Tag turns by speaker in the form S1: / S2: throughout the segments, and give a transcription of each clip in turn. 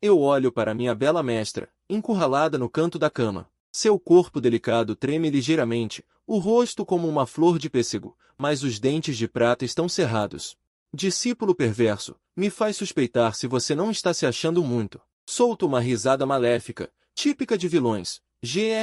S1: Eu olho para minha bela mestra, encurralada no canto da cama. Seu corpo delicado treme ligeiramente, o rosto como uma flor de pêssego, mas os dentes de prata estão cerrados. Discípulo perverso, me faz suspeitar se você não está se achando muito. Solto uma risada maléfica, típica de vilões. Grrr.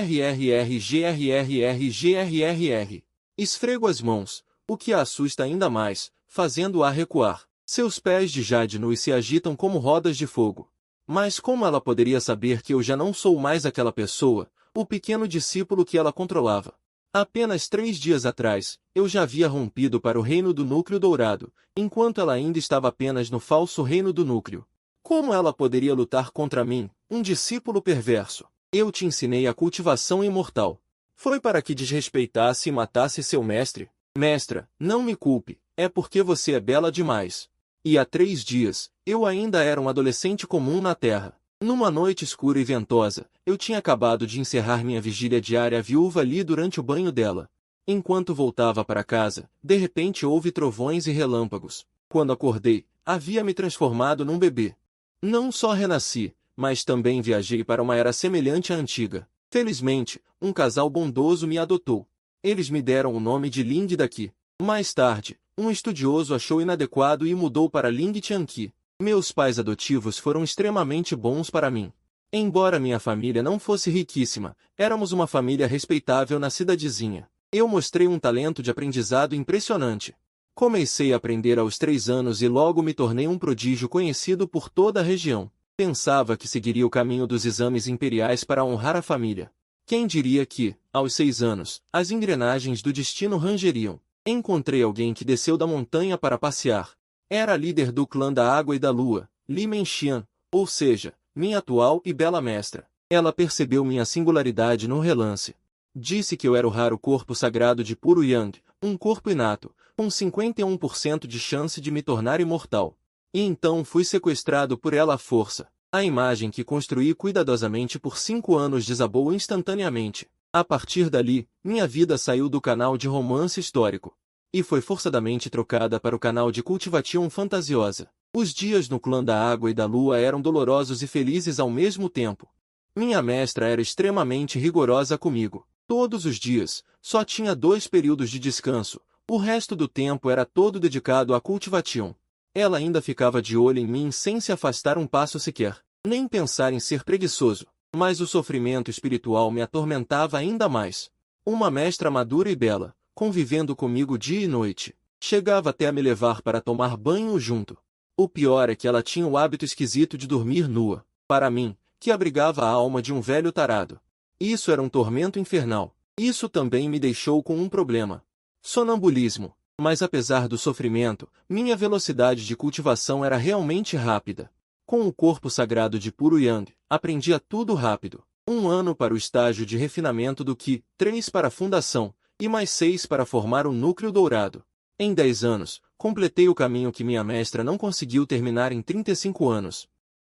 S1: Esfrego as mãos, o que a assusta ainda mais, fazendo-a recuar. Seus pés de jade nus se agitam como rodas de fogo. Mas como ela poderia saber que eu já não sou mais aquela pessoa, o pequeno discípulo que ela controlava? Apenas 3 dias atrás, eu já havia rompido para o reino do núcleo dourado, enquanto ela ainda estava apenas no falso reino do núcleo. Como ela poderia lutar contra mim, um discípulo perverso? Eu te ensinei a cultivação imortal. Foi para que desrespeitasse e matasse seu mestre? Mestra, não me culpe, é porque você é bela demais. E há 3 dias, eu ainda era um adolescente comum na Terra. Numa noite escura e ventosa, eu tinha acabado de encerrar minha vigília diária à viúva ali durante o banho dela. Enquanto voltava para casa, de repente houve trovões e relâmpagos. Quando acordei, havia me transformado num bebê. Não só renasci, mas também viajei para uma era semelhante à antiga. Felizmente, um casal bondoso me adotou. Eles me deram o nome de Ling daqui. Mais tarde, um estudioso achou inadequado e mudou para Ling Tianqi. Meus pais adotivos foram extremamente bons para mim. Embora minha família não fosse riquíssima, éramos uma família respeitável na cidadezinha. Eu mostrei um talento de aprendizado impressionante. Comecei a aprender aos 3 anos e logo me tornei um prodígio conhecido por toda a região. Pensava que seguiria o caminho dos exames imperiais para honrar a família. Quem diria que, aos 6 anos, as engrenagens do destino rangeriam. Encontrei alguém que desceu da montanha para passear. Era a líder do clã da Água e da Lua, Li Menxian, ou seja, minha atual e bela mestra. Ela percebeu minha singularidade no relance. Disse que eu era o raro corpo sagrado de Puro Yang, um corpo inato, com 51% de chance de me tornar imortal. E então fui sequestrado por ela à força. A imagem que construí cuidadosamente por 5 anos desabou instantaneamente. A partir dali, minha vida saiu do canal de romance histórico e foi forçadamente trocada para o canal de cultivação fantasiosa. Os dias no clã da Água e da Lua eram dolorosos e felizes ao mesmo tempo. Minha mestra era extremamente rigorosa comigo. Todos os dias, só tinha 2 períodos de descanso, o resto do tempo era todo dedicado à cultivação. Ela ainda ficava de olho em mim sem se afastar um passo sequer, nem pensar em ser preguiçoso. Mas o sofrimento espiritual me atormentava ainda mais. Uma mestra madura e bela, convivendo comigo dia e noite, chegava até a me levar para tomar banho junto. O pior é que ela tinha o hábito esquisito de dormir nua, para mim, que abrigava a alma de um velho tarado. Isso era um tormento infernal. Isso também me deixou com um problema: sonambulismo. Mas apesar do sofrimento, minha velocidade de cultivação era realmente rápida. Com o corpo sagrado de Puro Yang, aprendia tudo rápido. 1 ano para o estágio de refinamento do Qi, 3 para a fundação, e mais 6 para formar o núcleo dourado. Em 10 anos, completei o caminho que minha mestra não conseguiu terminar em 35 anos.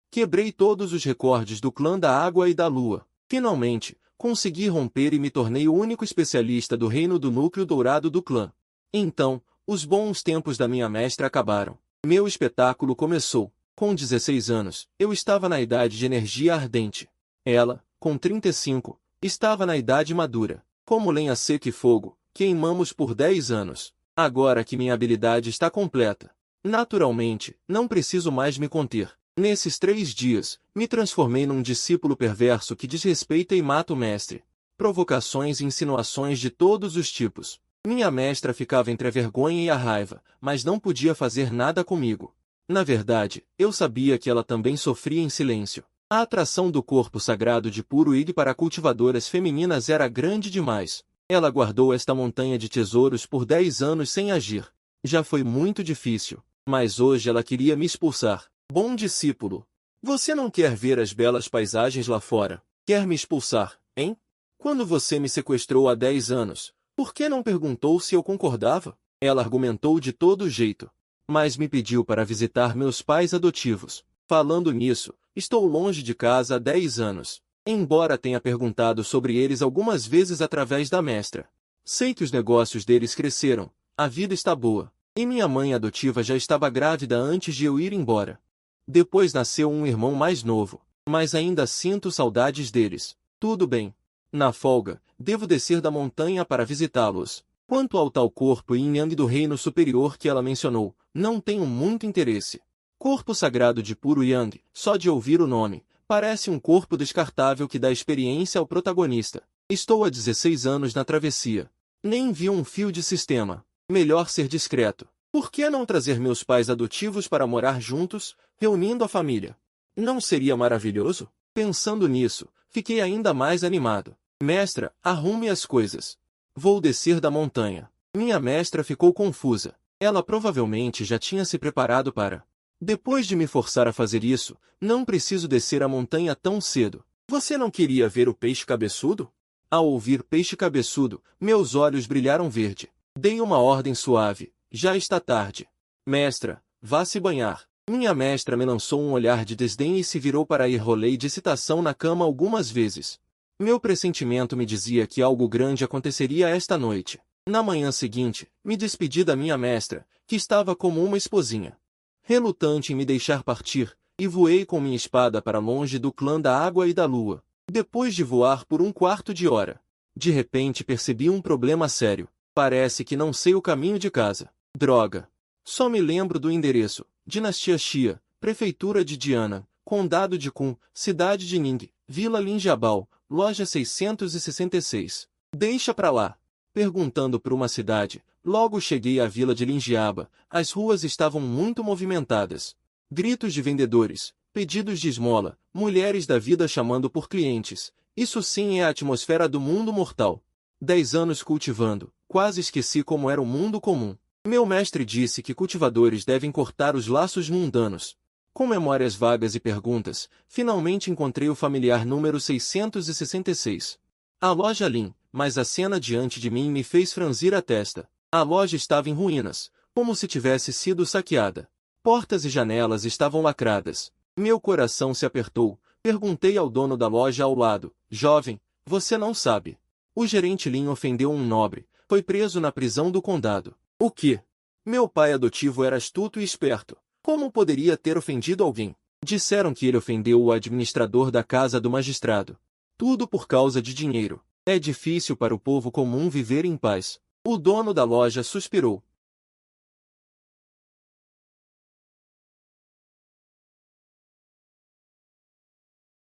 S1: Quebrei todos os recordes do clã da Água e da Lua. Finalmente, consegui romper e me tornei o único especialista do reino do núcleo dourado do clã. Então, os bons tempos da minha mestra acabaram. Meu espetáculo começou. Com 16 anos, eu estava na idade de energia ardente. Ela, com 35, estava na idade madura. Como lenha seca e fogo, queimamos por 10 anos. Agora que minha habilidade está completa, naturalmente, não preciso mais me conter. Nesses 3 dias, me transformei num discípulo perverso que desrespeita e mata o mestre. Provocações e insinuações de todos os tipos. Minha mestra ficava entre a vergonha e a raiva, mas não podia fazer nada comigo. Na verdade, eu sabia que ela também sofria em silêncio. A atração do corpo sagrado de Puro Ig para cultivadoras femininas era grande demais. Ela guardou esta montanha de tesouros por 10 anos sem agir. Já foi muito difícil, mas hoje ela queria me expulsar. Bom discípulo, você não quer ver as belas paisagens lá fora? Quer me expulsar, hein? Quando você me sequestrou há 10 anos, por que não perguntou se eu concordava? Ela argumentou de todo jeito, mas me pediu para visitar meus pais adotivos. Falando nisso, estou longe de casa há 10 anos, embora tenha perguntado sobre eles algumas vezes através da mestra. Sei que os negócios deles cresceram, a vida está boa, e minha mãe adotiva já estava grávida antes de eu ir embora. Depois nasceu um irmão mais novo, mas ainda sinto saudades deles. Tudo bem. Na folga, devo descer da montanha para visitá-los. Quanto ao tal corpo yin yang do reino superior que ela mencionou, não tenho muito interesse. Corpo sagrado de puro yang, só de ouvir o nome, parece um corpo descartável que dá experiência ao protagonista. Estou há 16 anos na travessia. Nem vi um fio de sistema. Melhor ser discreto. Por que não trazer meus pais adotivos para morar juntos, reunindo a família? Não seria maravilhoso? Pensando nisso, fiquei ainda mais animado. Mestra, arrume as coisas. Vou descer da montanha. Minha mestra ficou confusa. Ela provavelmente já tinha se preparado para. Depois de me forçar a fazer isso, não preciso descer a montanha tão cedo. Você não queria ver o peixe cabeçudo? Ao ouvir peixe cabeçudo, meus olhos brilharam verde. Dei uma ordem suave. Já está tarde. Mestra, vá se banhar. Minha mestra me lançou um olhar de desdém e se virou para ir. Rolei de excitação na cama algumas vezes. Meu pressentimento me dizia que algo grande aconteceria esta noite. Na manhã seguinte, me despedi da minha mestra, que estava como uma esposinha. Relutante em me deixar partir, e voei com minha espada para longe do clã da água e da lua. Depois de voar por um quarto de hora, de repente percebi um problema sério. Parece que não sei o caminho de casa. Droga! Só me lembro do endereço. Dinastia Xia, Prefeitura de Diana, Condado de Kun, Cidade de Ning, Vila Linjabal, Loja 666. Deixa pra lá. Perguntando por uma cidade, logo cheguei à vila de Linjiaba. As ruas estavam muito movimentadas. Gritos de vendedores, pedidos de esmola, mulheres da vida chamando por clientes. Isso sim é a atmosfera do mundo mortal. 10 anos cultivando, quase esqueci como era o mundo comum. Meu mestre disse que cultivadores devem cortar os laços mundanos. Com memórias vagas e perguntas, finalmente encontrei o familiar número 666. A loja Lin, mas a cena diante de mim me fez franzir a testa. A loja estava em ruínas, como se tivesse sido saqueada. Portas e janelas estavam lacradas. Meu coração se apertou. Perguntei ao dono da loja ao lado: jovem, você não sabe. O gerente Lin ofendeu um nobre. Foi preso na prisão do condado. O quê? Meu pai adotivo era astuto e esperto. Como poderia ter ofendido alguém? Disseram que ele ofendeu o administrador da casa do magistrado. Tudo por causa de dinheiro. É difícil para o povo comum viver em paz. O dono da loja suspirou.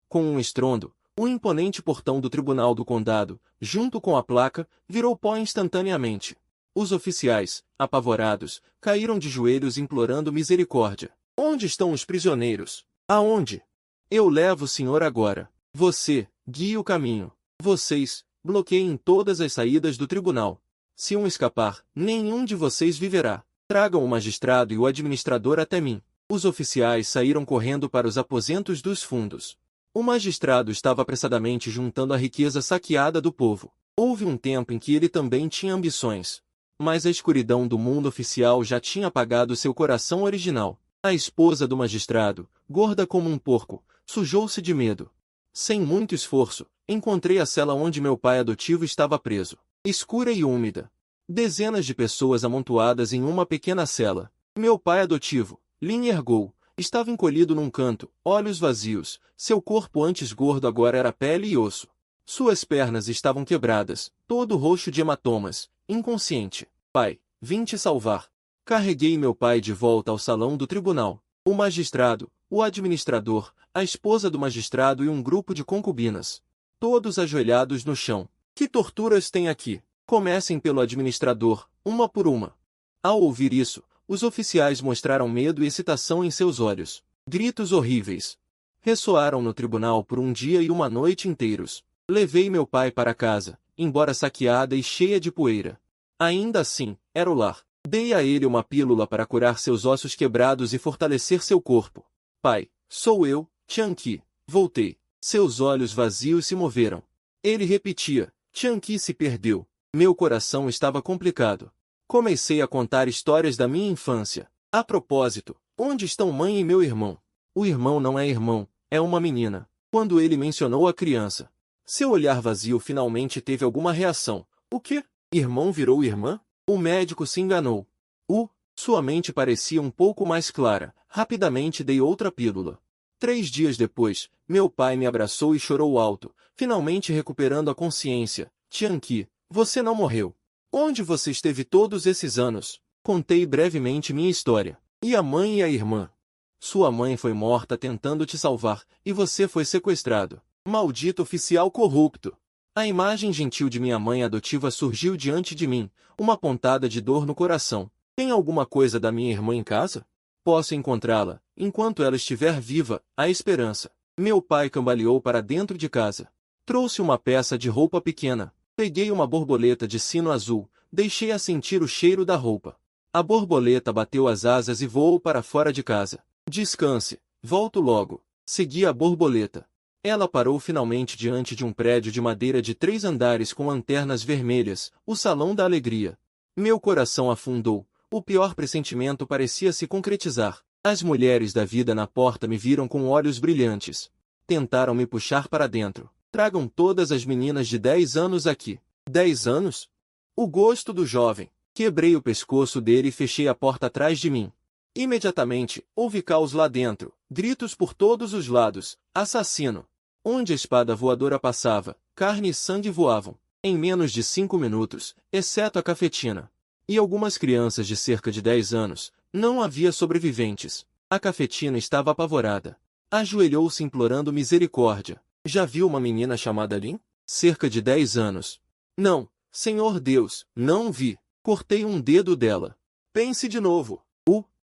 S1: Com um estrondo, o imponente portão do tribunal do condado, junto com a placa, virou pó instantaneamente. Os oficiais, apavorados, caíram de joelhos implorando misericórdia. Onde estão os prisioneiros? Aonde? Eu levo o senhor agora. Você, guie o caminho. Vocês, bloqueiem todas as saídas do tribunal. Se um escapar, nenhum de vocês viverá. Tragam o magistrado e o administrador até mim. Os oficiais saíram correndo para os aposentos dos fundos. O magistrado estava apressadamente juntando a riqueza saqueada do povo. Houve um tempo em que ele também tinha ambições. Mas a escuridão do mundo oficial já tinha apagado seu coração original. A esposa do magistrado, gorda como um porco, sujou-se de medo. Sem muito esforço, encontrei a cela onde meu pai adotivo estava preso. Escura e úmida. Dezenas de pessoas amontoadas em uma pequena cela. Meu pai adotivo, Lin Ergou, estava encolhido num canto, olhos vazios. Seu corpo antes gordo agora era pele e osso. Suas pernas estavam quebradas, todo roxo de hematomas, inconsciente. Pai, vim te salvar. Carreguei meu pai de volta ao salão do tribunal. O magistrado, o administrador, a esposa do magistrado e um grupo de concubinas. Todos ajoelhados no chão. Que torturas tem aqui? Comecem pelo administrador, uma por uma. Ao ouvir isso, os oficiais mostraram medo e excitação em seus olhos. Gritos horríveis ressoaram no tribunal por um dia e uma noite inteiros. Levei meu pai para casa, embora saqueada e cheia de poeira. Ainda assim, era o lar. Dei a ele uma pílula para curar seus ossos quebrados e fortalecer seu corpo. Pai, sou eu, Tianqi. Voltei. Seus olhos vazios se moveram. Ele repetia, Tianqi se perdeu. Meu coração estava complicado. Comecei a contar histórias da minha infância. A propósito, onde estão mãe e meu irmão? O irmão não é irmão, é uma menina. Quando ele mencionou a criança, seu olhar vazio finalmente teve alguma reação. O quê? Irmão virou irmã? O médico se enganou. Sua mente parecia um pouco mais clara. Rapidamente dei outra pílula. 3 dias depois, meu pai me abraçou e chorou alto, finalmente recuperando a consciência. Tianqi, você não morreu. Onde você esteve todos esses anos? Contei brevemente minha história. E a mãe e a irmã? Sua mãe foi morta tentando te salvar, e você foi sequestrado. Maldito oficial corrupto! A imagem gentil de minha mãe adotiva surgiu diante de mim, uma pontada de dor no coração. Tem alguma coisa da minha irmã em casa? Posso encontrá-la. Enquanto ela estiver viva, há esperança. Meu pai cambaleou para dentro de casa. Trouxe uma peça de roupa pequena. Peguei uma borboleta de sino azul, deixei-a sentir o cheiro da roupa. A borboleta bateu as asas e voou para fora de casa. Descanse, volto logo. Segui a borboleta. Ela parou finalmente diante de um prédio de madeira de 3 andares com lanternas vermelhas, o Salão da Alegria. Meu coração afundou. O pior pressentimento parecia se concretizar. As mulheres da vida na porta me viram com olhos brilhantes. Tentaram me puxar para dentro. Tragam todas as meninas de 10 anos aqui. 10 anos? O gosto do jovem. Quebrei o pescoço dele e fechei a porta atrás de mim. Imediatamente, houve caos lá dentro, gritos por todos os lados, assassino. Onde a espada voadora passava, carne e sangue voavam. Em menos de 5 minutos, exceto a cafetina e algumas crianças de cerca de 10 anos, não havia sobreviventes. A cafetina estava apavorada. Ajoelhou-se implorando misericórdia. Já viu uma menina chamada Lin? Cerca de 10 anos. Não, Senhor Deus, não vi. Cortei um dedo dela. Pense de novo.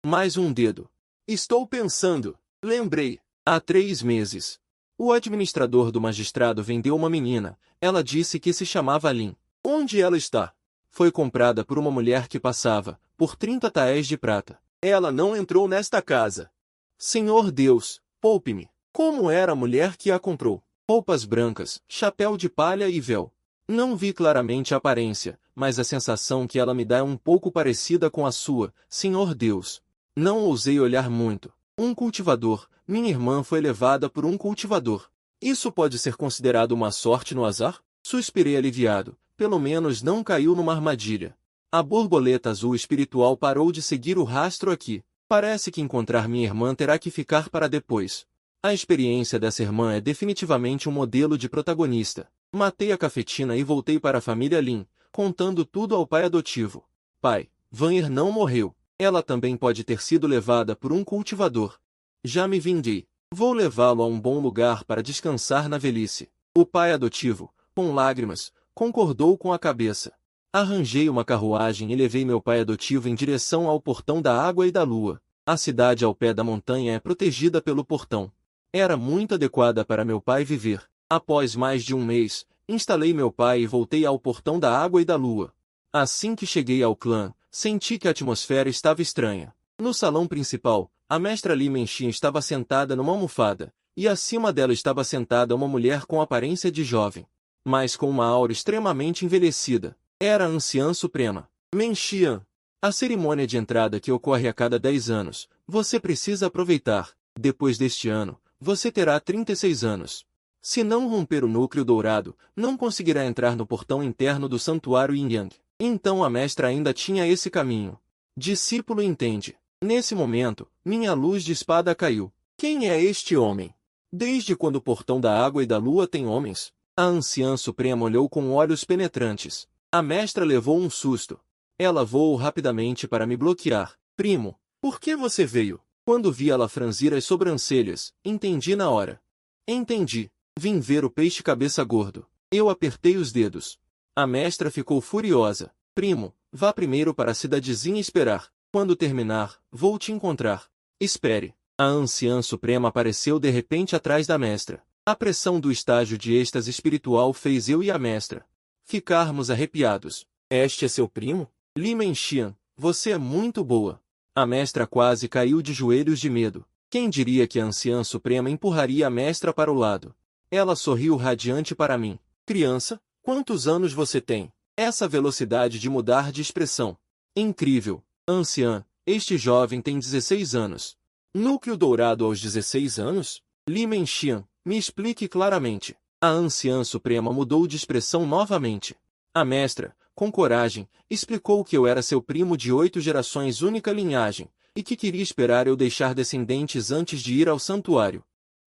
S1: Mais um dedo. Estou pensando. Lembrei. Há 3 meses. O administrador do magistrado vendeu uma menina. Ela disse que se chamava Lin. Onde ela está? Foi comprada por uma mulher que passava, por 30 taéis de prata. Ela não entrou nesta casa. Senhor Deus, poupe-me. Como era a mulher que a comprou? Roupas brancas, chapéu de palha e véu. Não vi claramente a aparência, mas a sensação que ela me dá é um pouco parecida com a sua, Senhor Deus. Não ousei olhar muito. Um cultivador. Minha irmã foi levada por um cultivador. Isso pode ser considerado uma sorte no azar? Suspirei aliviado. Pelo menos não caiu numa armadilha. A borboleta azul espiritual parou de seguir o rastro aqui. Parece que encontrar minha irmã terá que ficar para depois. A experiência dessa irmã é definitivamente um modelo de protagonista. Matei a cafetina e voltei para a família Lin, contando tudo ao pai adotivo. Pai, Vanir não morreu. Ela também pode ter sido levada por um cultivador. Já me vinguei. Vou levá-lo a um bom lugar para descansar na velhice. O pai adotivo, com lágrimas, concordou com a cabeça. Arranjei uma carruagem e levei meu pai adotivo em direção ao portão da água e da lua. A cidade ao pé da montanha é protegida pelo portão. Era muito adequada para meu pai viver. Após mais de um mês, instalei meu pai e voltei ao portão da água e da lua. Assim que cheguei ao clã, senti que a atmosfera estava estranha. No salão principal, a mestra Li Menxin estava sentada numa almofada, e acima dela estava sentada uma mulher com aparência de jovem, mas com uma aura extremamente envelhecida. Era a anciã suprema. Menxian. A cerimônia de entrada que ocorre a cada 10 anos, você precisa aproveitar. Depois deste ano, você terá 36 anos. Se não romper o núcleo dourado, não conseguirá entrar no portão interno do santuário Yin Yang. Então a mestra ainda tinha esse caminho. Discípulo entende. Nesse momento, minha luz de espada caiu. Quem é este homem? Desde quando o portão da água e da lua tem homens? A anciã suprema olhou com olhos penetrantes. A mestra levou um susto. Ela voou rapidamente para me bloquear. Primo, por que você veio? Quando vi ela franzir as sobrancelhas, entendi na hora. Entendi. Vim ver o peixe cabeça gordo. Eu apertei os dedos. A mestra ficou furiosa. Primo, vá primeiro para a cidadezinha esperar. Quando terminar, vou te encontrar. Espere. A anciã suprema apareceu de repente atrás da mestra. A pressão do estágio de êxtase espiritual fez eu e a mestra ficarmos arrepiados. Este é seu primo? Li Menxian, você é muito boa. A mestra quase caiu de joelhos de medo. Quem diria que a anciã suprema empurraria a mestra para o lado? Ela sorriu radiante para mim. Criança, quantos anos você tem? Essa velocidade de mudar de expressão. Incrível. Anciã, este jovem tem 16 anos. Núcleo dourado aos 16 anos? Li Menxian, me explique claramente. A anciã suprema mudou de expressão novamente. A mestra, com coragem, explicou que eu era seu primo de 8 gerações única linhagem, e que queria esperar eu deixar descendentes antes de ir ao santuário.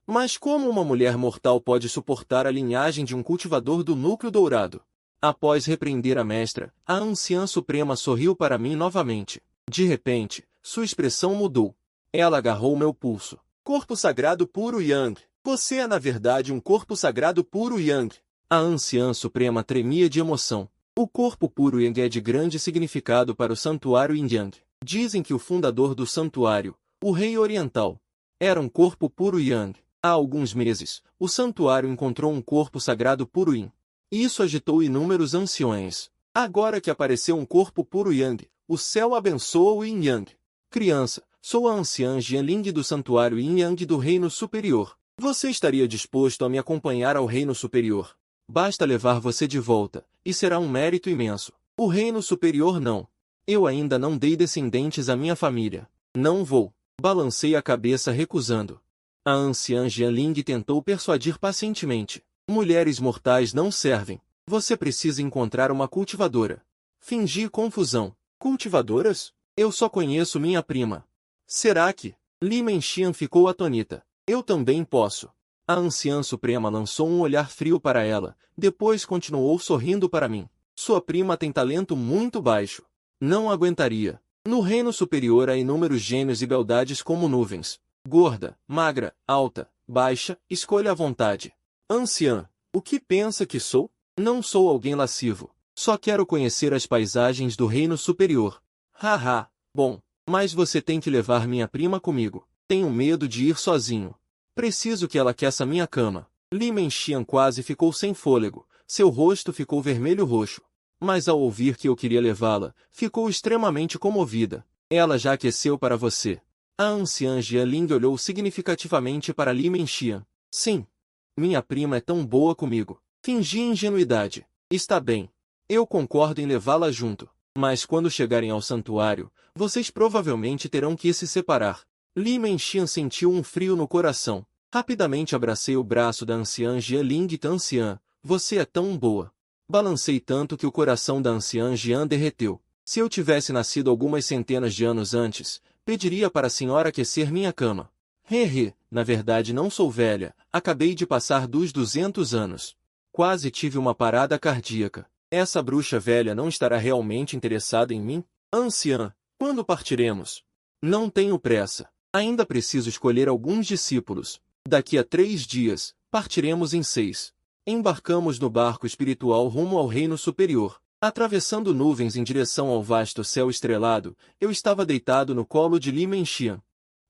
S1: Mas como uma mulher mortal pode suportar a linhagem de um cultivador do núcleo dourado? Após repreender a mestra, a anciã suprema sorriu para mim novamente. De repente, sua expressão mudou. Ela agarrou meu pulso. Corpo sagrado puro Yang. Você é na verdade um corpo sagrado puro Yang. A anciã suprema tremia de emoção. O corpo puro Yang é de grande significado para o santuário Yin Yang. Dizem que o fundador do santuário, o rei oriental, era um corpo puro Yang. Há alguns meses, o santuário encontrou um corpo sagrado puro Yin. Isso agitou inúmeros anciões. Agora que apareceu um corpo puro Yang, o céu abençoa o Yin Yang. Criança, sou a anciã Jianling do santuário Yin Yang do reino superior. Você estaria disposto a me acompanhar ao reino superior? Basta levar você de volta, e será um mérito imenso. O reino superior não. Eu ainda não dei descendentes à minha família. Não vou. Balancei a cabeça recusando. A anciã Jianling tentou persuadir pacientemente. Mulheres mortais não servem. Você precisa encontrar uma cultivadora. Fingi confusão. Cultivadoras? Eu só conheço minha prima. Será que? Li Menxian ficou atônita. Eu também posso. A anciã suprema lançou um olhar frio para ela, depois continuou sorrindo para mim. Sua prima tem talento muito baixo. Não aguentaria. No reino superior há inúmeros gênios e beldades como nuvens. Gorda, magra, alta, baixa, escolha à vontade. Anciã, o que pensa que sou? Não sou alguém lascivo. Só quero conhecer as paisagens do reino superior. Haha, bom, mas você tem que levar minha prima comigo. Tenho medo de ir sozinho. Preciso que ela aqueça minha cama. Li Menxian quase ficou sem fôlego. Seu rosto ficou vermelho-roxo. Mas ao ouvir que eu queria levá-la, ficou extremamente comovida. Ela já aqueceu para você. A anciã Jianling olhou significativamente para Li Menxian. Sim. Minha prima é tão boa comigo. Fingi ingenuidade. Está bem. Eu concordo em levá-la junto. Mas quando chegarem ao santuário, vocês provavelmente terão que se separar. Li Menxian sentiu um frio no coração. Rapidamente abracei o braço da anciã Jianling e anciã, você é tão boa. Balancei tanto que o coração da anciã Jian derreteu. Se eu tivesse nascido algumas centenas de anos antes, pediria para a senhora aquecer minha cama. Na verdade não sou velha, acabei de passar dos 200 anos. Quase tive uma parada cardíaca. Essa bruxa velha não estará realmente interessada em mim? Anciã, quando partiremos? Não tenho pressa. Ainda preciso escolher alguns discípulos. Daqui a 3 dias, partiremos em 6. Embarcamos no barco espiritual rumo ao reino superior. Atravessando nuvens em direção ao vasto céu estrelado, eu estava deitado no colo de Li Menxian,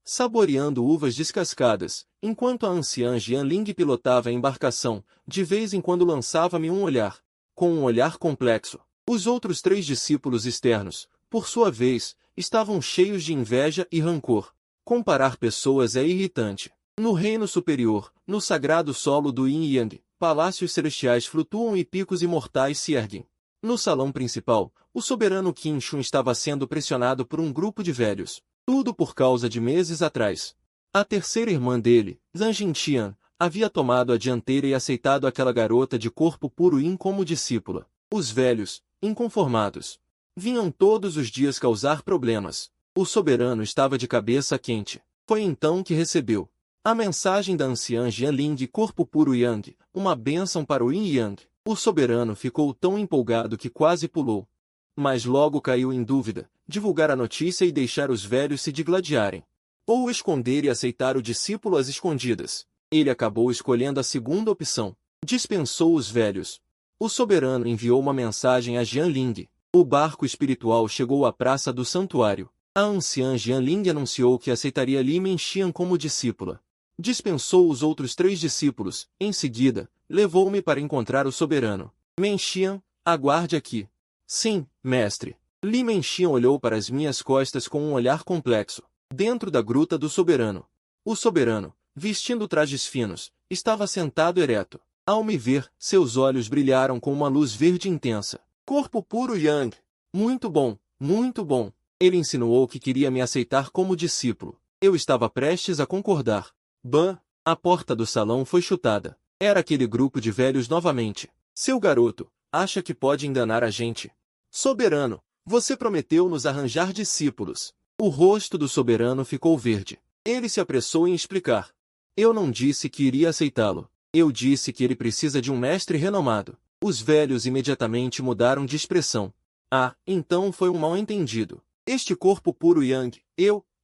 S1: saboreando uvas descascadas, enquanto a anciã Jianling pilotava a embarcação, de vez em quando lançava-me um olhar, com um olhar complexo. Os outros 3 discípulos externos, por sua vez, estavam cheios de inveja e rancor. Comparar pessoas é irritante. No reino superior, no sagrado solo do Yin Yang, palácios celestiais flutuam e picos imortais se erguem. No salão principal, o soberano Qin Shun estava sendo pressionado por um grupo de velhos. Tudo por causa de meses atrás. A terceira irmã dele, Zhang Jintian, havia tomado a dianteira e aceitado aquela garota de corpo puro Yin como discípula. Os velhos, inconformados, vinham todos os dias causar problemas. O soberano estava de cabeça quente. Foi então que recebeu a mensagem da anciã Jianling de corpo puro Yang, uma bênção para o Yin Yang. O soberano ficou tão empolgado que quase pulou. Mas logo caiu em dúvida, divulgar a notícia e deixar os velhos se digladiarem. Ou esconder e aceitar o discípulo às escondidas. Ele acabou escolhendo a segunda opção. Dispensou os velhos. O soberano enviou uma mensagem a Jianling. O barco espiritual chegou à praça do santuário. A anciã Jianling anunciou que aceitaria Li Menxian como discípula. Dispensou os outros 3 discípulos. Em seguida, levou-me para encontrar o soberano. Menxian, aguarde aqui. Sim, mestre. Li Menxian olhou para as minhas costas com um olhar complexo. Dentro da gruta do soberano. O soberano, vestindo trajes finos, estava sentado ereto. Ao me ver, seus olhos brilharam com uma luz verde intensa. Corpo puro Yang. Muito bom, muito bom. Ele insinuou que queria me aceitar como discípulo. Eu estava prestes a concordar. Bam! A porta do salão foi chutada. Era aquele grupo de velhos novamente. Seu garoto, acha que pode enganar a gente? Soberano, você prometeu nos arranjar discípulos. O rosto do soberano ficou verde. Ele se apressou em explicar. Eu não disse que iria aceitá-lo. Eu disse que ele precisa de um mestre renomado. Os velhos imediatamente mudaram de expressão. Ah, então foi um mal-entendido. Este corpo puro Yang,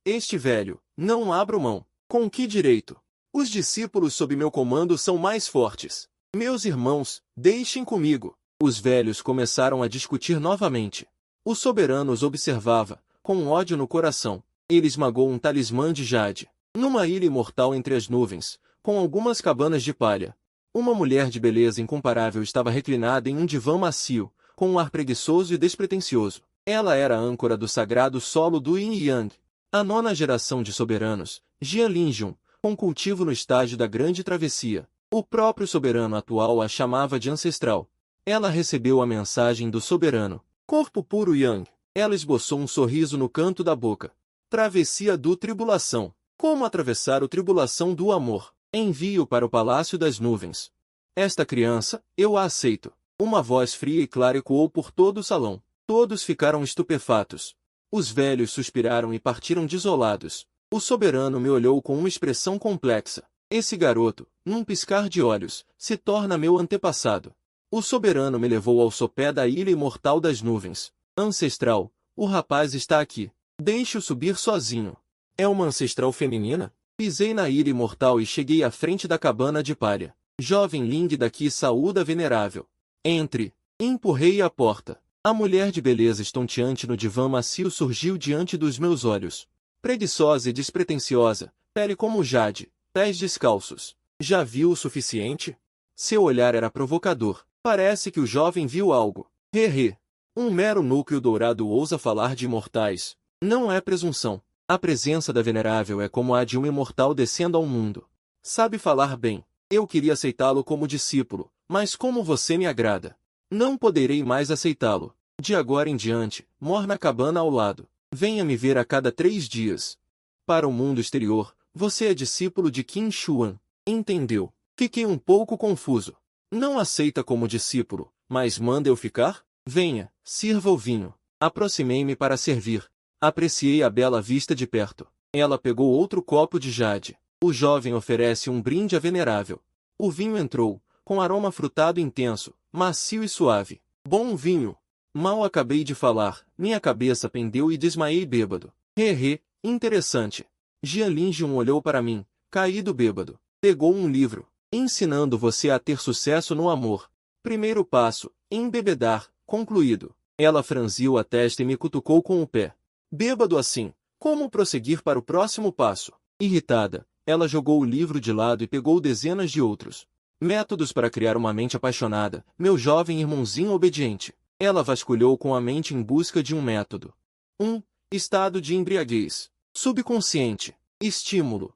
S1: este velho, não abro mão. Com que direito? Os discípulos sob meu comando são mais fortes. Meus irmãos, deixem comigo. Os velhos começaram a discutir novamente. O soberano os observava, com ódio no coração. Ele esmagou um talismã de jade. Numa ilha imortal entre as nuvens, com algumas cabanas de palha. Uma mulher de beleza incomparável estava reclinada em um divã macio, com um ar preguiçoso e despretensioso. Ela era a âncora do sagrado solo do Yin e Yang. A nona geração de soberanos, Jian Linjun, com cultivo no estágio da grande travessia. O próprio soberano atual a chamava de ancestral. Ela recebeu a mensagem do soberano. Corpo puro Yang. Ela esboçou um sorriso no canto da boca. Travessia do tribulação. Como atravessar o tribulação do amor? Envio para o palácio das nuvens. Esta criança, eu a aceito. Uma voz fria e clara ecoou por todo o salão. Todos ficaram estupefatos. Os velhos suspiraram e partiram desolados. O soberano me olhou com uma expressão complexa. Esse garoto, num piscar de olhos, se torna meu antepassado. O soberano me levou ao sopé da ilha imortal das nuvens. Ancestral, o rapaz está aqui. Deixe-o subir sozinho. É uma ancestral feminina? Pisei na ilha imortal e cheguei à frente da cabana de palha. Jovem Ling daqui saúda venerável. Entre. Empurrei a porta. A mulher de beleza estonteante no divã macio surgiu diante dos meus olhos. Preguiçosa e despretensiosa, pele como jade, pés descalços. Já viu o suficiente? Seu olhar era provocador. Parece que o jovem viu algo. Um mero núcleo dourado ousa falar de imortais. Não é presunção. A presença da venerável é como a de um imortal descendo ao mundo. Sabe falar bem. Eu queria aceitá-lo como discípulo, mas como você me agrada, não poderei mais aceitá-lo. De agora em diante, mor na cabana ao lado. Venha me ver a cada 3 dias. Para o mundo exterior, você é discípulo de Qin Xuan. Entendeu? Fiquei um pouco confuso. Não aceita como discípulo, mas manda eu ficar? Venha, sirva o vinho. Aproximei-me para servir. Apreciei a bela vista de perto. Ela pegou outro copo de jade. O jovem oferece um brinde à venerável. O vinho entrou, com aroma frutado intenso, macio e suave. Bom vinho. Mal acabei de falar, minha cabeça pendeu e desmaiei bêbado. Interessante. Jian Linjun olhou para mim, caído bêbado. Pegou um livro. Ensinando você a ter sucesso no amor. Primeiro passo, embebedar, concluído. Ela franziu a testa e me cutucou com o pé. Bêbado assim, como prosseguir para o próximo passo? Irritada, ela jogou o livro de lado e pegou dezenas de outros. Métodos para criar uma mente apaixonada, meu jovem irmãozinho obediente. Ela vasculhou com a mente em busca de um método. 1. Estado de embriaguez. Subconsciente. Estímulo.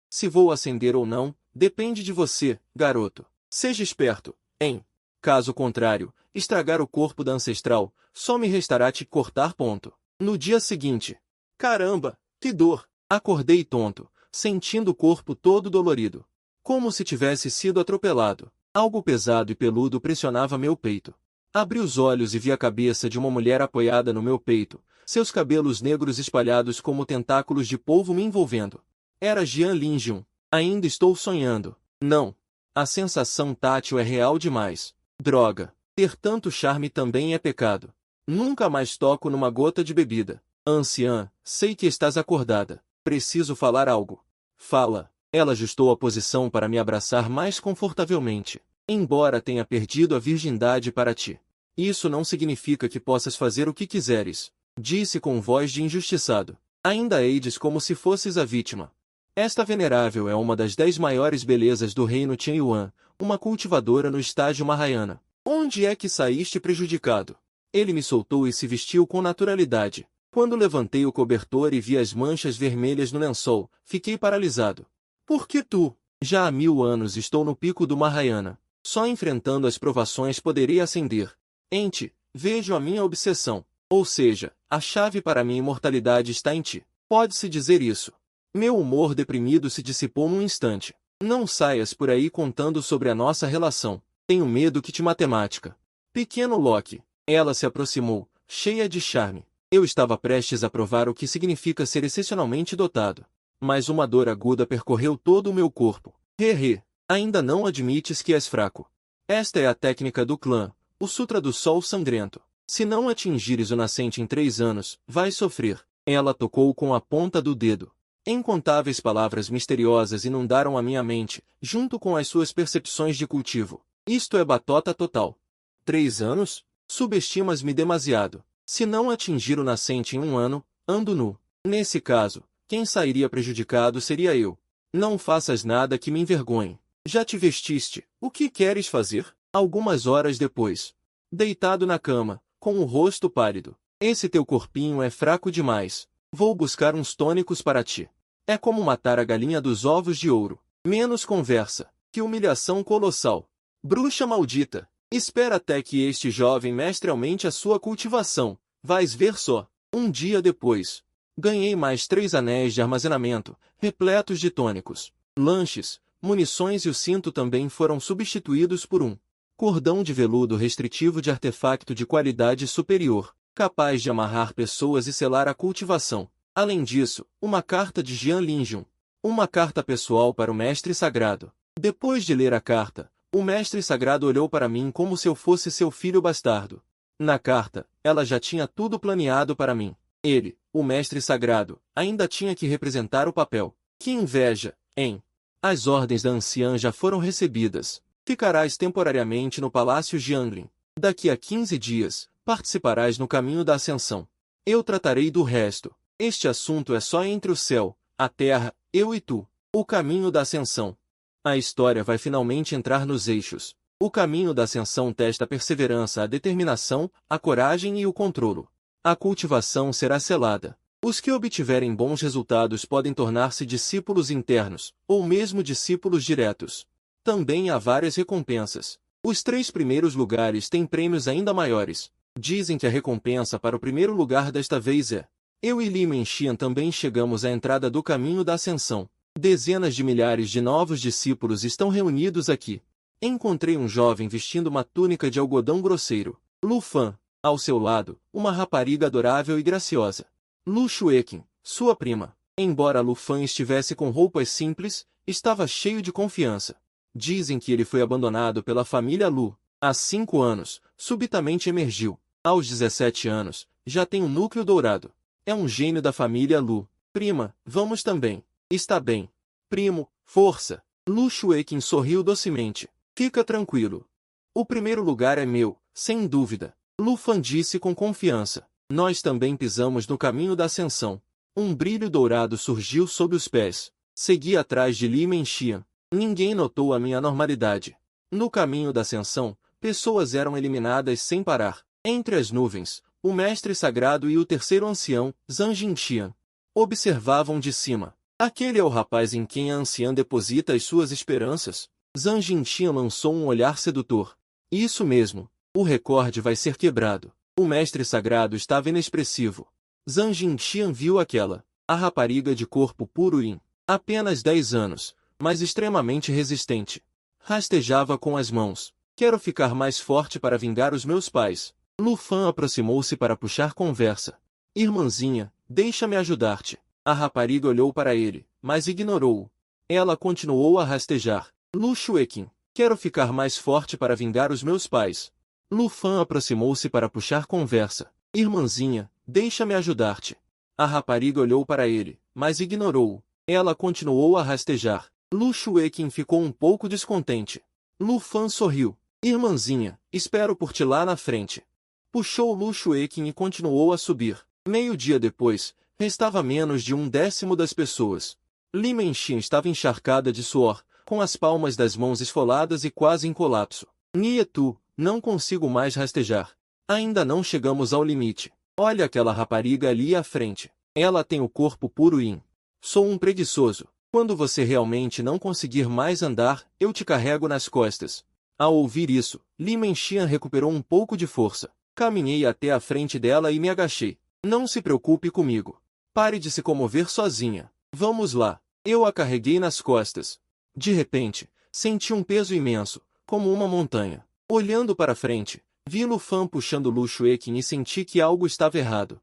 S1: Se vou acender ou não, depende de você, garoto. Seja esperto, hein? Caso contrário, estragar o corpo da ancestral, só me restará te cortar ponto. No dia seguinte. Caramba, que dor! Acordei tonto, sentindo o corpo todo dolorido. Como se tivesse sido atropelado. Algo pesado e peludo pressionava meu peito. Abri os olhos e vi a cabeça de uma mulher apoiada no meu peito, seus cabelos negros espalhados como tentáculos de polvo me envolvendo. Era Jian Linjun. Ainda estou sonhando. Não. A sensação tátil é real demais. Droga. Ter tanto charme também é pecado. Nunca mais toco numa gota de bebida. Anciã, sei que estás acordada. Preciso falar algo. Fala. Ela ajustou a posição para me abraçar mais confortavelmente. Embora tenha perdido a virgindade para ti. Isso não significa que possas fazer o que quiseres. Disse com voz de injustiçado. Ainda heides como se fosses a vítima. Esta venerável é uma das 10 maiores belezas do reino Qianyuan, uma cultivadora no estágio Mahayana. Onde é que saíste prejudicado? Ele me soltou e se vestiu com naturalidade. Quando levantei o cobertor e vi as manchas vermelhas no lençol, fiquei paralisado. Por que tu? Já há 1000 anos estou no pico do Mahayana. Só enfrentando as provações poderei ascender. Em ti, vejo a minha obsessão. Ou seja, a chave para minha imortalidade está em ti. Pode-se dizer isso. Meu humor deprimido se dissipou num instante. Não saias por aí contando sobre a nossa relação. Tenho medo que te matemática. Pequeno Loki. Ela se aproximou, cheia de charme. Eu estava prestes a provar o que significa ser excepcionalmente dotado. Mas uma dor aguda percorreu todo o meu corpo. Ainda não admites que és fraco. Esta é a técnica do clã, o Sutra do Sol Sangrento. Se não atingires o nascente em 3 anos, vais sofrer. Ela tocou com a ponta do dedo. Incontáveis palavras misteriosas inundaram a minha mente, junto com as suas percepções de cultivo. Isto é batota total. 3 anos? Subestimas-me demasiado. Se não atingir o nascente em 1 ano, ando nu. Nesse caso, quem sairia prejudicado seria eu. Não faças nada que me envergonhe. Já te vestiste, o que queres fazer? Algumas horas depois. Deitado na cama, com o rosto pálido. Esse teu corpinho é fraco demais. Vou buscar uns tônicos para ti. É como matar a galinha dos ovos de ouro. Menos conversa. Que humilhação colossal. Bruxa maldita. Espera até que este jovem mestre aumente a sua cultivação. Vais ver só. Um dia depois. Ganhei mais 3 anéis de armazenamento, repletos de tônicos, lanches, munições e o cinto também foram substituídos por um cordão de veludo restritivo de artefacto de qualidade superior, capaz de amarrar pessoas e selar a cultivação. Além disso, uma carta de Jian Linjun. Uma carta pessoal para o Mestre Sagrado. Depois de ler a carta, o Mestre Sagrado olhou para mim como se eu fosse seu filho bastardo. Na carta, ela já tinha tudo planeado para mim. Ele, o Mestre Sagrado, ainda tinha que representar o papel. Que inveja, hein? As ordens da anciã já foram recebidas. Ficarás temporariamente no Palácio Jianglin. Daqui a 15 dias, participarás no caminho da ascensão. Eu tratarei do resto. Este assunto é só entre o céu, a terra, eu e tu. O caminho da ascensão. A história vai finalmente entrar nos eixos. O caminho da ascensão testa a perseverança, a determinação, a coragem e o controlo. A cultivação será selada. Os que obtiverem bons resultados podem tornar-se discípulos internos, ou mesmo discípulos diretos. Também há várias recompensas. Os 3 primeiros lugares têm prêmios ainda maiores. Dizem que a recompensa para o primeiro lugar desta vez é... Eu e Li Menxian também chegamos à entrada do caminho da ascensão. Dezenas de milhares de novos discípulos estão reunidos aqui. Encontrei um jovem vestindo uma túnica de algodão grosseiro. Lu Fan. Ao seu lado, uma rapariga adorável e graciosa. Lu Xueqin, sua prima. Embora Lu Fan estivesse com roupas simples, estava cheio de confiança. Dizem que ele foi abandonado pela família Lu. Há 5 anos, subitamente emergiu. Aos 17 anos, já tem um núcleo dourado. É um gênio da família Lu. Prima, vamos também. Está bem. Primo, força. Lu Xueqin sorriu docemente. Fica tranquilo. O primeiro lugar é meu, sem dúvida. Lu Fan disse com confiança. Nós também pisamos no caminho da ascensão. Um brilho dourado surgiu sob os pés. Segui atrás de Li Menxian. Ninguém notou a minha normalidade. No caminho da ascensão, pessoas eram eliminadas sem parar. Entre as nuvens, o Mestre Sagrado e o terceiro ancião, Zhang Jinxian, observavam de cima. Aquele é o rapaz em quem a anciã deposita as suas esperanças? Zhang Jinxian lançou um olhar sedutor. Isso mesmo. O recorde vai ser quebrado. O Mestre Sagrado estava inexpressivo. Zhang Jinxian viu a rapariga de corpo puro em apenas 10 anos, mas extremamente resistente. Rastejava com as mãos. Quero ficar mais forte para vingar os meus pais. Lu Fan aproximou-se para puxar conversa. Irmãzinha, deixa-me ajudar-te. A rapariga olhou para ele, mas ignorou-o. Ela continuou a rastejar. Lu Xueqin, quero ficar mais forte para vingar os meus pais. Lu Fan aproximou-se para puxar conversa. Irmãzinha, deixa-me ajudar-te. A rapariga olhou para ele, mas ignorou-o. Ela continuou a rastejar. Lu Xueqin ficou um pouco descontente. Lu Fan sorriu. Irmãzinha, espero por ti lá na frente. Puxou Lu Xueqin e continuou a subir. Meio-dia depois, restava menos de 1/10 das pessoas. Li Menxian estava encharcada de suor, com as palmas das mãos esfoladas e quase em colapso. Nietu, não consigo mais rastejar. Ainda não chegamos ao limite. Olha aquela rapariga ali à frente. Ela tem o corpo puro yin. Sou um preguiçoso. Quando você realmente não conseguir mais andar, eu te carrego nas costas. Ao ouvir isso, Li Menxian recuperou um pouco de força. Caminhei até a frente dela e me agachei. Não se preocupe comigo. Pare de se comover sozinha. Vamos lá. Eu a carreguei nas costas. De repente, senti um peso imenso, como uma montanha. Olhando para frente, vi Lu Fan puxando Lu Xueqin e senti que algo estava errado.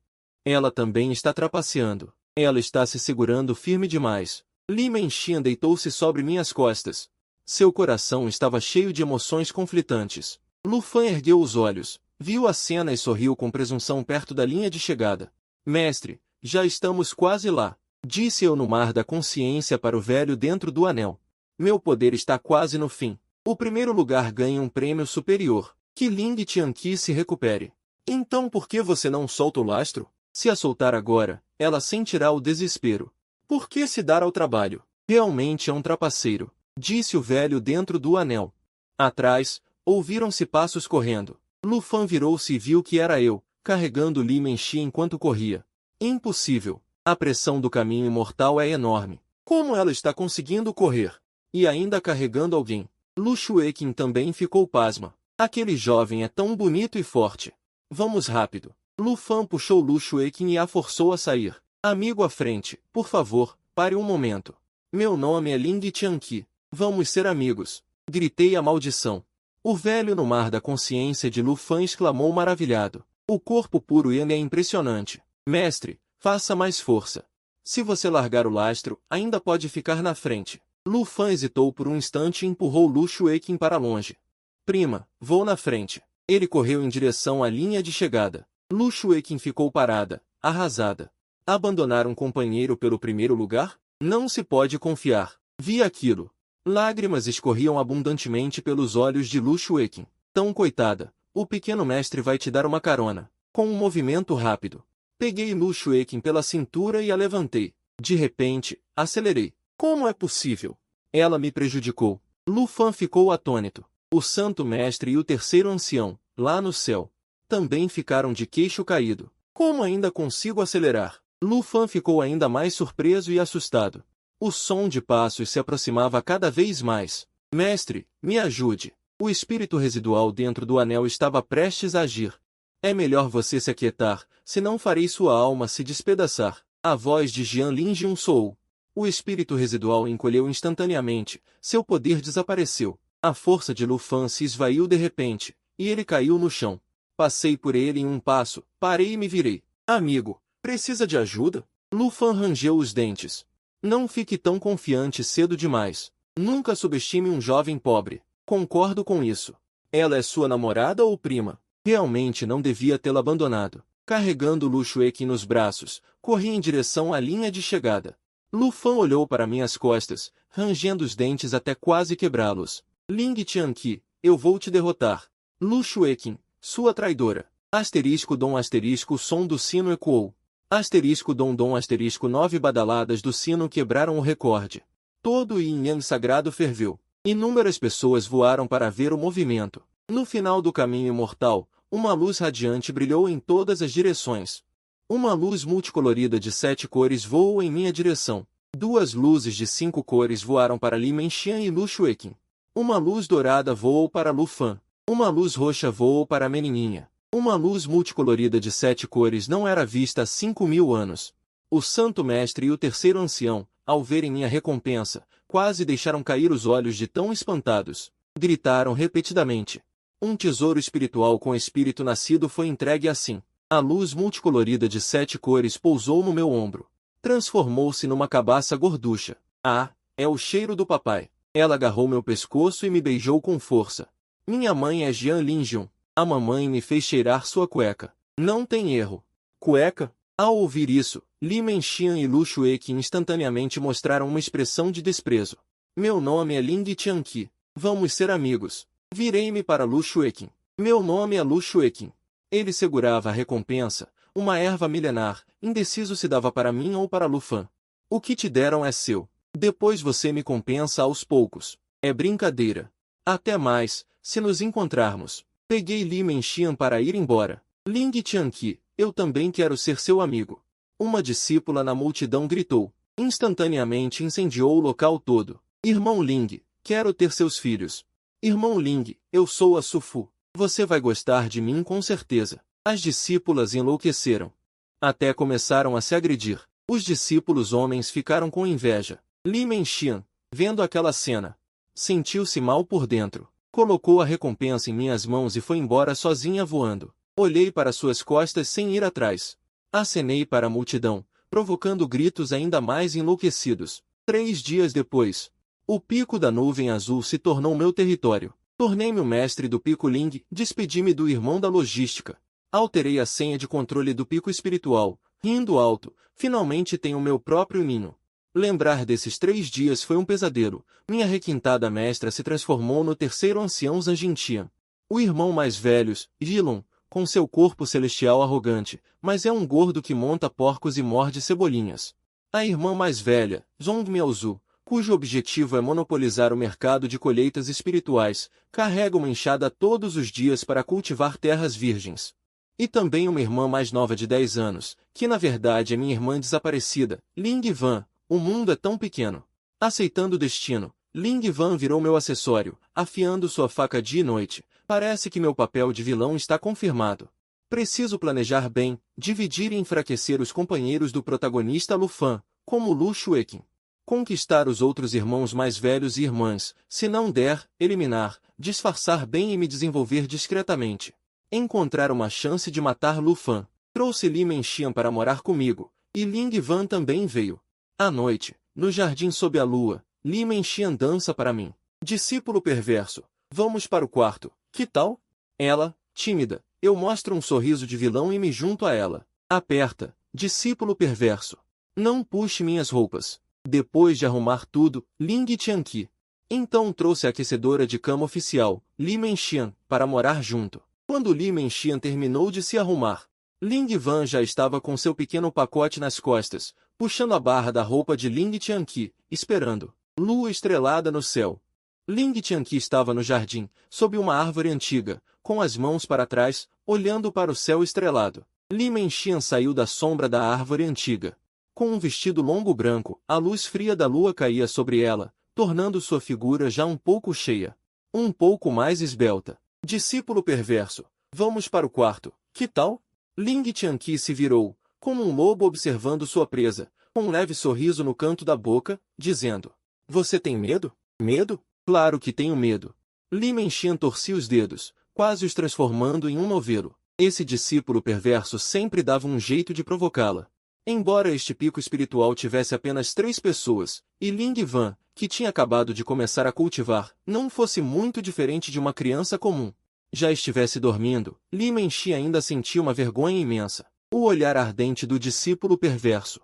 S1: Ela também está trapaceando. Ela está se segurando firme demais. Li Menxian deitou-se sobre minhas costas. Seu coração estava cheio de emoções conflitantes. Lu Fan ergueu os olhos, viu a cena e sorriu com presunção perto da linha de chegada. Mestre, já estamos quase lá, disse eu no mar da consciência para o velho dentro do anel. Meu poder está quase no fim. O primeiro lugar ganha um prêmio superior. Que Ling Tianqi se recupere. Então por que você não solta o lastro? Se a soltar agora, ela sentirá o desespero. Por que se dar ao trabalho? Realmente é um trapaceiro, disse o velho dentro do anel. Atrás, ouviram-se passos correndo. Lu Fan virou-se e viu que era eu, carregando Li Menxi enquanto corria. Impossível. A pressão do caminho imortal é enorme. Como ela está conseguindo correr? E ainda carregando alguém. Lu Xueqin também ficou pasma. Aquele jovem é tão bonito e forte. Vamos rápido. Lu Fan puxou Lu Xueqin e a forçou a sair. Amigo à frente, por favor, pare um momento. Meu nome é Ling Tianqi. Vamos ser amigos. Gritei a maldição. O velho no mar da consciência de Lu Fan exclamou maravilhado. O corpo puro Yan é impressionante. Mestre, faça mais força. Se você largar o lastro, ainda pode ficar na frente. Lu Fan hesitou por um instante e empurrou Lu Xueqin para longe. Prima, vou na frente. Ele correu em direção à linha de chegada. Lu Xueqin ficou parada, arrasada. Abandonar um companheiro pelo primeiro lugar? Não se pode confiar. Vi aquilo. Lágrimas escorriam abundantemente pelos olhos de Lu Xueqin. Tão coitada, o pequeno mestre vai te dar uma carona. Com um movimento rápido. Peguei Lu Xueqin pela cintura e a levantei. De repente, acelerei. Como é possível? Ela me prejudicou. Lu Fan ficou atônito. O santo mestre e o terceiro ancião, lá no céu, também ficaram de queixo caído. Como ainda consigo acelerar? Lu Fan ficou ainda mais surpreso e assustado. O som de passos se aproximava cada vez mais. Mestre, me ajude. O espírito residual dentro do anel estava prestes a agir. É melhor você se aquietar, senão farei sua alma se despedaçar. A voz de Jian Lingjun soou. O espírito residual encolheu instantaneamente, seu poder desapareceu. A força de Lu Fan se esvaiu de repente, e ele caiu no chão. Passei por ele em um passo, parei e me virei. Amigo, precisa de ajuda? Lu Fan rangeu os dentes. Não fique tão confiante cedo demais. Nunca subestime um jovem pobre. Concordo com isso. Ela é sua namorada ou prima? Realmente não devia tê-la abandonado. Carregando Lu Xueqin nos braços, corri em direção à linha de chegada. Lu Fan olhou para minhas costas, rangendo os dentes até quase quebrá-los. Ling Tianqi, eu vou te derrotar. Lu Xueqin, sua traidora. Asterisco dom asterisco o som do sino ecoou. Asterisco dom 9 badaladas do sino quebraram o recorde. Todo o yin-yang sagrado ferveu. Inúmeras pessoas voaram para ver o movimento. No final do caminho imortal, uma luz radiante brilhou em todas as direções. Uma luz multicolorida de 7 cores voou em minha direção. 2 luzes de 5 cores voaram para Li Menxian e Lu Xueqin. Uma luz dourada voou para Lu Fan. Uma luz roxa voou para a menininha. Uma luz multicolorida de 7 cores não era vista há 5.000 anos. O santo mestre e o terceiro ancião, ao verem minha recompensa, quase deixaram cair os olhos de tão espantados. Gritaram repetidamente. Um tesouro espiritual com espírito nascido foi entregue assim. A luz multicolorida de 7 cores pousou no meu ombro. Transformou-se numa cabaça gorducha. Ah, é o cheiro do papai. Ela agarrou meu pescoço e me beijou com força. Minha mãe é Jian Lingjun. A mamãe me fez cheirar sua cueca. Não tem erro. Cueca? Ao ouvir isso, Li Menxian e Lu Xueqin instantaneamente mostraram uma expressão de desprezo. Meu nome é Ling Tianqi. Vamos ser amigos. Virei-me para Lu Xueqin. Meu nome é Lu Xueqin. Ele segurava a recompensa, uma erva milenar, indeciso se dava para mim ou para Lu Fan. O que te deram é seu. Depois você me compensa aos poucos. É brincadeira. Até mais, se nos encontrarmos. Peguei Li Menxian para ir embora. Ling Tianqi, eu também quero ser seu amigo. Uma discípula na multidão gritou. Instantaneamente incendiou o local todo. Irmão Ling, quero ter seus filhos. Irmão Ling, eu sou a Sufu. Você vai gostar de mim com certeza. As discípulas enlouqueceram. Até começaram a se agredir. Os discípulos homens ficaram com inveja. Li Menxian, vendo aquela cena, sentiu-se mal por dentro. Colocou a recompensa em minhas mãos e foi embora sozinha voando. Olhei para suas costas sem ir atrás. Acenei para a multidão, provocando gritos ainda mais enlouquecidos. 3 dias depois, o pico da nuvem azul se tornou meu território. Tornei-me o mestre do pico Ling, despedi-me do irmão da logística. Alterei a senha de controle do pico espiritual, rindo alto, finalmente tenho meu próprio ninho. Lembrar desses 3 dias foi um pesadelo. Minha requintada mestra se transformou no terceiro ancião Zanjintian. O irmão mais velho, Gilon, com seu corpo celestial arrogante, mas é um gordo que monta porcos e morde cebolinhas. A irmã mais velha, Zhong Miaozu, cujo objetivo é monopolizar o mercado de colheitas espirituais, carrega uma enxada todos os dias para cultivar terras virgens. E também uma irmã mais nova de 10 anos, que na verdade é minha irmã desaparecida, Ling Van. O mundo é tão pequeno. Aceitando o destino, Ling Van virou meu acessório, afiando sua faca dia e noite. Parece que meu papel de vilão está confirmado. Preciso planejar bem, dividir e enfraquecer os companheiros do protagonista Lu Fan, como Lu Xueqin. Conquistar os outros irmãos mais velhos e irmãs, se não der, eliminar, disfarçar bem e me desenvolver discretamente. Encontrar uma chance de matar Lu Fan. Trouxe Li Menxian para morar comigo, e Ling Van também veio. À noite, no jardim sob a lua, Li Menxian dança para mim. Discípulo perverso, vamos para o quarto, que tal? Ela, tímida, eu mostro um sorriso de vilão e me junto a ela. Aperta, discípulo perverso. Não puxe minhas roupas. Depois de arrumar tudo, Ling Tianqi. Então trouxe a aquecedora de cama oficial, Li Menxian, para morar junto. Quando Li Menxian terminou de se arrumar, Ling Van já estava com seu pequeno pacote nas costas, puxando a barra da roupa de Ling Tianqi, esperando. Lua estrelada no céu. Ling Tianqi estava no jardim, sob uma árvore antiga, com as mãos para trás, olhando para o céu estrelado. Li Menxian saiu da sombra da árvore antiga. Com um vestido longo branco, a luz fria da lua caía sobre ela, tornando sua figura já um pouco cheia. Um pouco mais esbelta. Discípulo perverso, vamos para o quarto, que tal? Ling Tianqi se virou, como um lobo observando sua presa, com um leve sorriso no canto da boca, dizendo: Você tem medo? Medo? Claro que tenho medo. Li Menxian torcia os dedos, quase os transformando em um novelo. Esse discípulo perverso sempre dava um jeito de provocá-la. Embora este pico espiritual tivesse apenas 3 pessoas, e Ling Van, que tinha acabado de começar a cultivar, não fosse muito diferente de uma criança comum. Já estivesse dormindo, Li Menxi ainda sentia uma vergonha imensa. O olhar ardente do discípulo perverso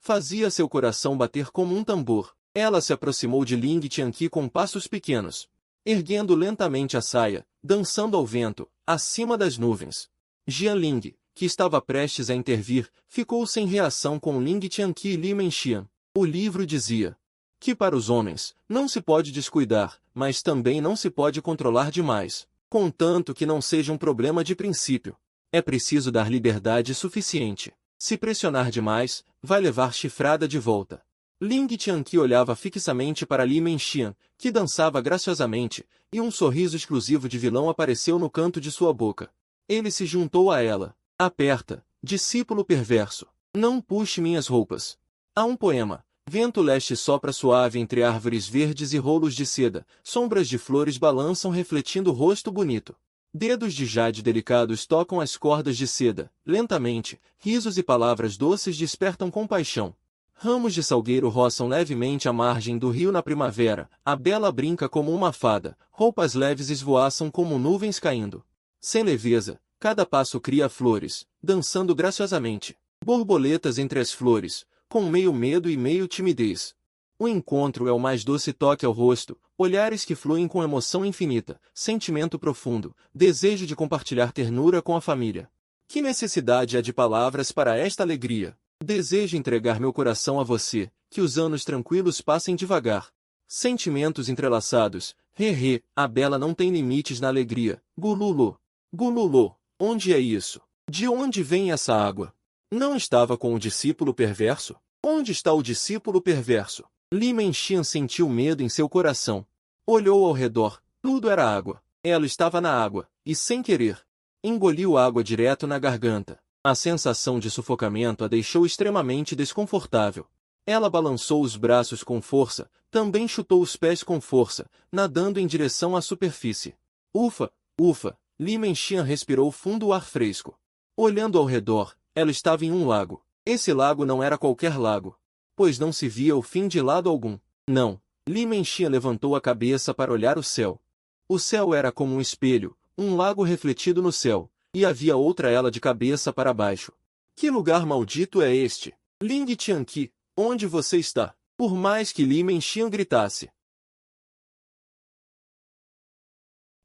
S1: fazia seu coração bater como um tambor. Ela se aproximou de Ling Tianqi com passos pequenos, erguendo lentamente a saia, dançando ao vento, acima das nuvens. Jianling, que estava prestes a intervir, ficou sem reação com Ling Tianqi e Li Menxian. O livro dizia que para os homens, não se pode descuidar, mas também não se pode controlar demais, contanto que não seja um problema de princípio. É preciso dar liberdade suficiente. Se pressionar demais, vai levar chifrada de volta. Ling Tianqi olhava fixamente para Li Menxian, que dançava graciosamente, e um sorriso exclusivo de vilão apareceu no canto de sua boca. Ele se juntou a ela. Aperta, discípulo perverso. Não puxe minhas roupas. Há um poema. Vento leste sopra suave entre árvores verdes e rolos de seda, sombras de flores balançam refletindo o rosto bonito. Dedos de jade delicados tocam as cordas de seda, lentamente, risos e palavras doces despertam compaixão. Ramos de salgueiro roçam levemente a margem do rio na primavera, a bela brinca como uma fada, roupas leves esvoaçam como nuvens caindo. Sem leveza, cada passo cria flores, dançando graciosamente. Borboletas entre as flores, com meio medo e meio timidez. O encontro é o mais doce toque ao rosto, olhares que fluem com emoção infinita, sentimento profundo, desejo de compartilhar ternura com a família. Que necessidade há de palavras para esta alegria? Desejo entregar meu coração a você, que os anos tranquilos passem devagar. Sentimentos entrelaçados, a bela não tem limites na alegria. Gululo. Gululo, onde é isso? De onde vem essa água? Não estava com o discípulo perverso? Onde está o discípulo perverso? Li Menxian sentiu medo em seu coração. Olhou ao redor, tudo era água. Ela estava na água, e sem querer, engoliu água direto na garganta. A sensação de sufocamento a deixou extremamente desconfortável. Ela balançou os braços com força, também chutou os pés com força, nadando em direção à superfície. Ufa, ufa, Li Menxian respirou fundo o ar fresco. Olhando ao redor, ela estava em um lago. Esse lago não era qualquer lago, pois não se via o fim de lado algum. Não. Li Menxian levantou a cabeça para olhar o céu. O céu era como um espelho, um lago refletido no céu, e havia outra ela de cabeça para baixo. Que lugar maldito é este? Ling Tianqi, onde você está? Por mais que Li Menxian gritasse.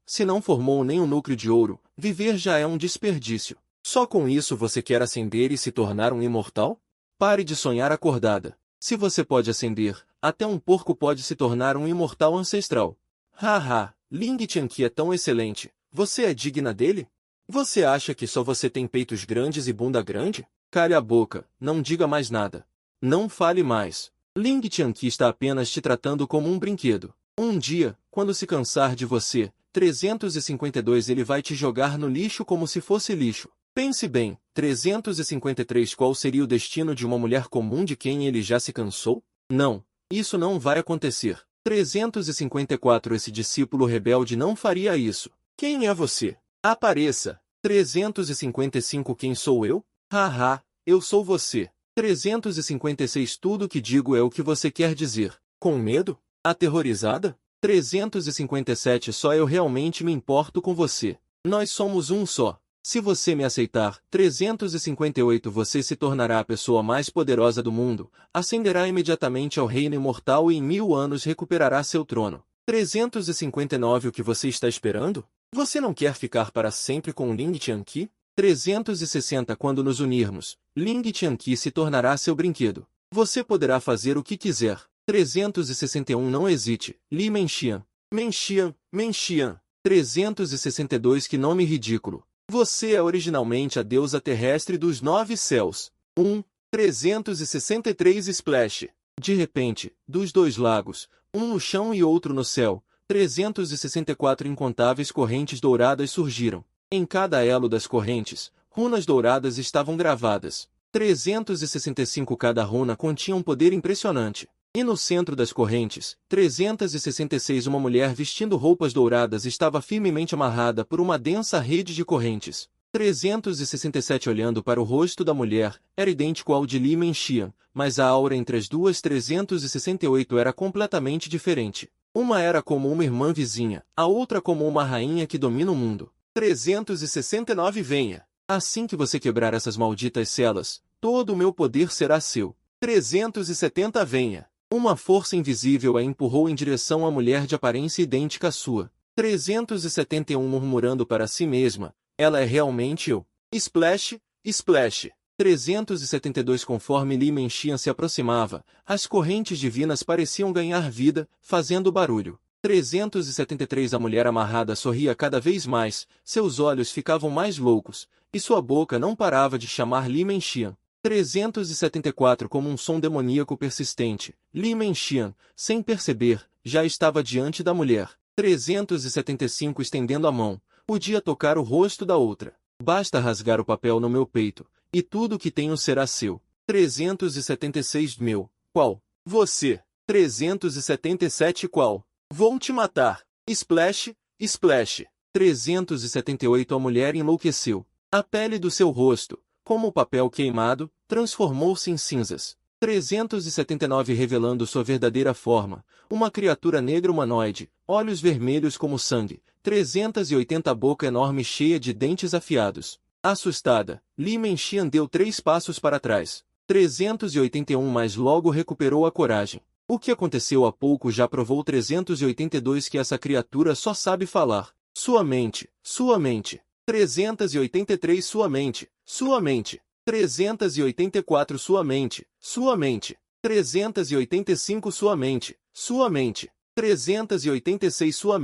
S1: Se não formou nenhum núcleo de ouro, viver já é um desperdício. Só com isso você quer ascender e se tornar um imortal? Pare de sonhar acordada. Se você pode ascender, até um porco pode se tornar um imortal ancestral. Haha, Ling Tianqi é tão excelente. Você é digna dele? Você acha que só você tem peitos grandes e bunda grande? Cale a boca, não diga mais nada. Não fale mais. Ling Tianqi está apenas te tratando como um brinquedo. Um dia, quando se cansar de você, 352 ele vai te jogar no lixo como se fosse lixo. Pense bem, 353 qual seria o destino de uma mulher comum de quem ele já se cansou? Não, isso não vai acontecer. 354 esse discípulo rebelde não faria isso. Quem é você? Apareça. 355 quem sou eu? Haha, eu sou você. 356 tudo o que digo é o que você quer dizer. Com medo? Aterrorizada? 357 só eu realmente me importo com você. Nós somos um só. Se você me aceitar, 358 você se tornará a pessoa mais poderosa do mundo, ascenderá imediatamente ao reino imortal e em 1000 anos recuperará seu trono. 359 o que você está esperando? Você não quer ficar para sempre com Ling Tianqi? 360 quando nos unirmos, Ling Tianqi se tornará seu brinquedo. Você poderá fazer o que quiser. 361 não hesite, Li Menxian. Menxian. 362 que nome ridículo. Você é originalmente a deusa terrestre dos 9 céus. 363 Splash. De repente, dos 2 lagos, um no chão e outro no céu, 364 incontáveis correntes douradas surgiram. Em cada elo das correntes, runas douradas estavam gravadas. 365 cada runa continha um poder impressionante. E no centro das correntes, 366 uma mulher vestindo roupas douradas estava firmemente amarrada por uma densa rede de correntes. 367 olhando para o rosto da mulher, era idêntico ao de Li Menxian, mas a aura entre as duas 368 era completamente diferente. Uma era como uma irmã vizinha, a outra como uma rainha que domina o mundo. 369 venha. Assim que você quebrar essas malditas celas, todo o meu poder será seu. 370 venha. Uma força invisível a empurrou em direção à mulher de aparência idêntica à sua. 371 murmurando para si mesma, ela é realmente eu. Splash. 372 conforme Li Menxian se aproximava, as correntes divinas pareciam ganhar vida, fazendo barulho. 373 a mulher amarrada sorria cada vez mais, seus olhos ficavam mais loucos, e sua boca não parava de chamar Li Menxian. 374 como um som demoníaco persistente. Li Menxian, sem perceber, já estava diante da mulher. 375 estendendo a mão, podia tocar o rosto da outra. Basta rasgar o papel no meu peito, e tudo o que tenho será seu. 376 meu. Qual? Você. 377 qual? Vou te matar. Splash. 378 a mulher enlouqueceu. A pele do seu rosto, como o papel queimado, transformou-se em cinzas. 379 revelando sua verdadeira forma, uma criatura negra humanoide, olhos vermelhos como sangue, 380 boca enorme cheia de dentes afiados. Assustada, Li Menxian deu 3 passos para trás. 381 mas logo recuperou a coragem. O que aconteceu há pouco já provou 382 que essa criatura só sabe falar. Sua mente. 383 sua mente. 384 sua mente. 385 sua mente. 386 sua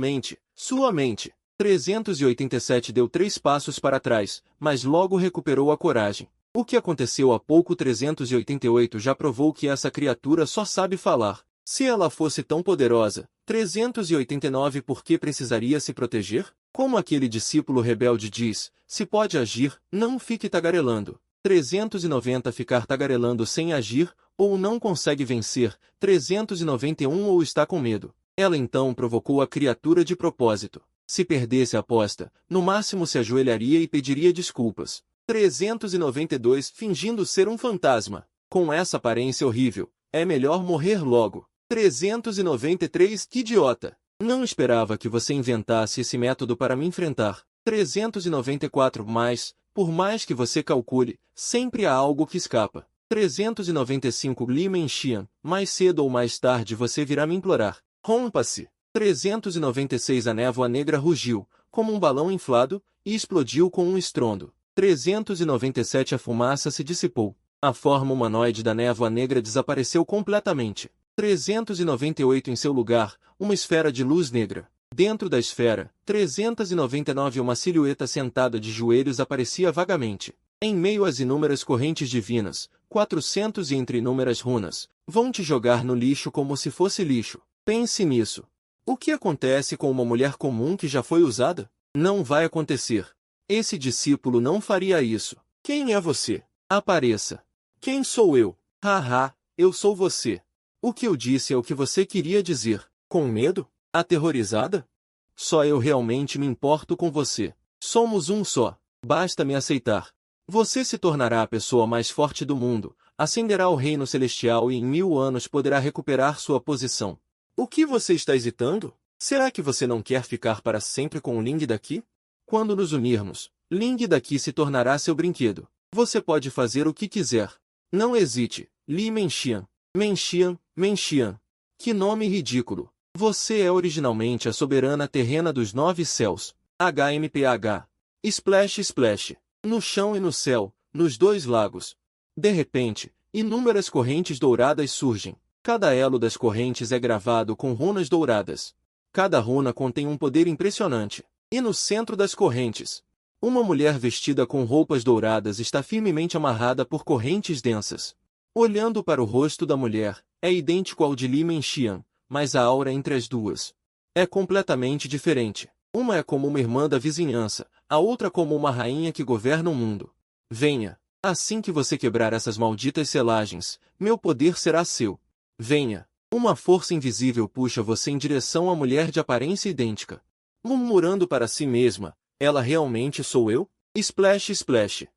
S1: mente. 387 deu 3 passos para trás, mas logo recuperou a coragem. O que aconteceu há pouco 388 já provou que essa criatura só sabe falar. Se ela fosse tão poderosa, 389 por que precisaria se proteger? Como aquele discípulo rebelde diz, se pode agir, não fique tagarelando. 390 ficar tagarelando sem agir, ou não consegue vencer, 391 ou está com medo. Ela então provocou a criatura de propósito. Se perdesse a aposta, no máximo se ajoelharia e pediria desculpas. 392 fingindo ser um fantasma. Com essa aparência horrível, é melhor morrer logo. 393 Que idiota! Não esperava que você inventasse esse método para me enfrentar. 394 Mas, por mais que você calcule, sempre há algo que escapa. 395 Li Menxian, mais cedo ou mais tarde você virá me implorar. Rompa-se. 396 A névoa negra rugiu, como um balão inflado, e explodiu com um estrondo. 397 A fumaça se dissipou. A forma humanoide da névoa negra desapareceu completamente. 398 Em seu lugar, uma esfera de luz negra. Dentro da esfera, 399 Uma silhueta sentada de joelhos aparecia vagamente. Em meio às inúmeras correntes divinas, 400 e entre inúmeras runas, vão te jogar no lixo como se fosse lixo. Pense nisso. O que acontece com uma mulher comum que já foi usada? Não vai acontecer. Esse discípulo não faria isso. Quem é você? Apareça. Quem sou eu? Haha, eu sou você. O que eu disse é o que você queria dizer. Com medo? Aterrorizada? Só eu realmente me importo com você. Somos um só. Basta me aceitar. Você se tornará a pessoa mais forte do mundo, ascenderá ao reino celestial e em 1000 anos poderá recuperar sua posição. O que você está hesitando? Será que você não quer ficar para sempre com o Ling daqui? Quando nos unirmos, Ling daqui se tornará seu brinquedo. Você pode fazer o que quiser. Não hesite. Li Menxian. Menxian, Menxian. Que nome ridículo. Você é originalmente a soberana terrena dos 9 céus. HMPH. Splash Splash. No chão e no céu, nos 2 lagos. De repente, inúmeras correntes douradas surgem. Cada elo das correntes é gravado com runas douradas. Cada runa contém um poder impressionante. E no centro das correntes, uma mulher vestida com roupas douradas está firmemente amarrada por correntes densas. Olhando para o rosto da mulher, é idêntico ao de Li Menxian, mas a aura entre as duas é completamente diferente. Uma é como uma irmã da vizinhança, a outra como uma rainha que governa o mundo. Venha. Assim que você quebrar essas malditas selagens, meu poder será seu. Venha. Uma força invisível puxa você em direção à mulher de aparência idêntica. Murmurando para si mesma, ela realmente sou eu? Splash Splash.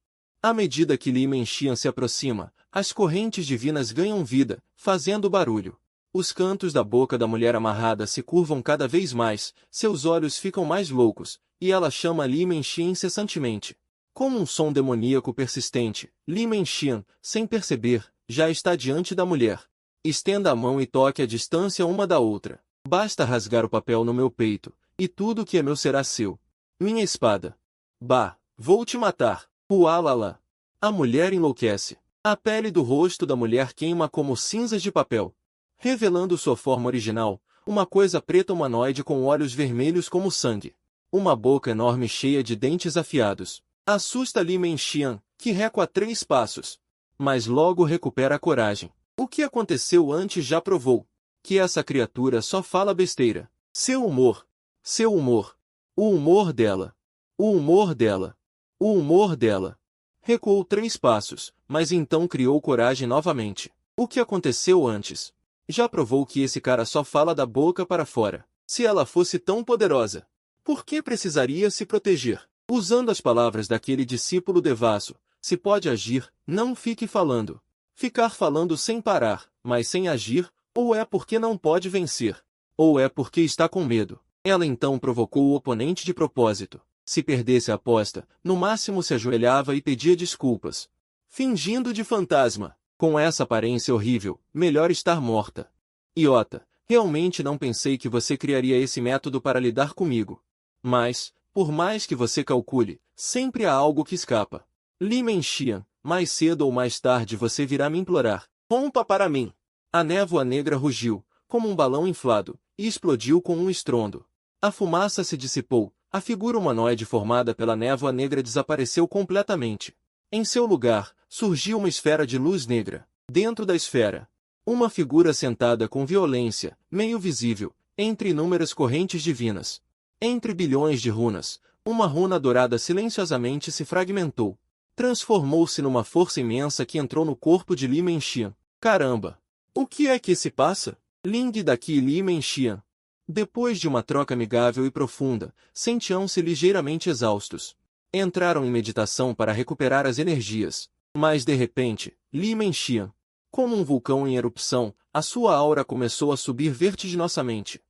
S1: À medida que Li Menxian se aproxima, as correntes divinas ganham vida, fazendo barulho. Os cantos da boca da mulher amarrada se curvam cada vez mais, seus olhos ficam mais loucos, e ela chama Li Menxian incessantemente. Com um som demoníaco persistente, Li Menxian, sem perceber, já está diante da mulher. Estenda a mão e toque a distância uma da outra. Basta rasgar o papel no meu peito, e tudo que é meu será seu. Minha espada. Bah, vou te matar. Ualala. A mulher enlouquece. A pele do rosto da mulher queima como cinzas de papel, revelando sua forma original, uma coisa preta humanoide com olhos vermelhos como sangue. Uma boca enorme cheia de dentes afiados. Assusta Li Menxian, que recua 3 passos. Mas logo recupera a coragem. O que aconteceu antes já provou que essa criatura só fala besteira. Seu humor. Seu humor. O humor dela. O humor dela. O humor dela. Recuou 3 passos, mas então criou coragem novamente. O que aconteceu antes? Já provou que esse cara só fala da boca para fora. Se ela fosse tão poderosa, por que precisaria se proteger? Usando as palavras daquele discípulo devasso, se pode agir, não fique falando. Ficar falando sem parar, mas sem agir, ou é porque não pode vencer, ou é porque está com medo. Ela então provocou o oponente de propósito. Se perdesse a aposta, no máximo se ajoelhava e pedia desculpas. Fingindo de fantasma. Com essa aparência horrível, melhor estar morta. Iota, realmente não pensei que você criaria esse método para lidar comigo. Mas, por mais que você calcule, sempre há algo que escapa. Li Menxian, mais cedo ou mais tarde você virá me implorar. Rompa para mim. A névoa negra rugiu, como um balão inflado, e explodiu com um estrondo. A fumaça se dissipou, a figura humanoide formada pela névoa negra desapareceu completamente. Em seu lugar, surgiu uma esfera de luz negra. Dentro da esfera, uma figura sentada com violência, meio visível, entre inúmeras correntes divinas. Entre bilhões de runas, uma runa dourada silenciosamente se fragmentou. Transformou-se numa força imensa que entrou no corpo de Li Menxian. Caramba! O que é que se passa? Ling daqui e Li Menxian. Depois de uma troca amigável e profunda, sentiam-se ligeiramente exaustos. Entraram em meditação para recuperar as energias. Mas de repente, Li Menxian, como um vulcão em erupção, a sua aura começou a subir vertiginosamente.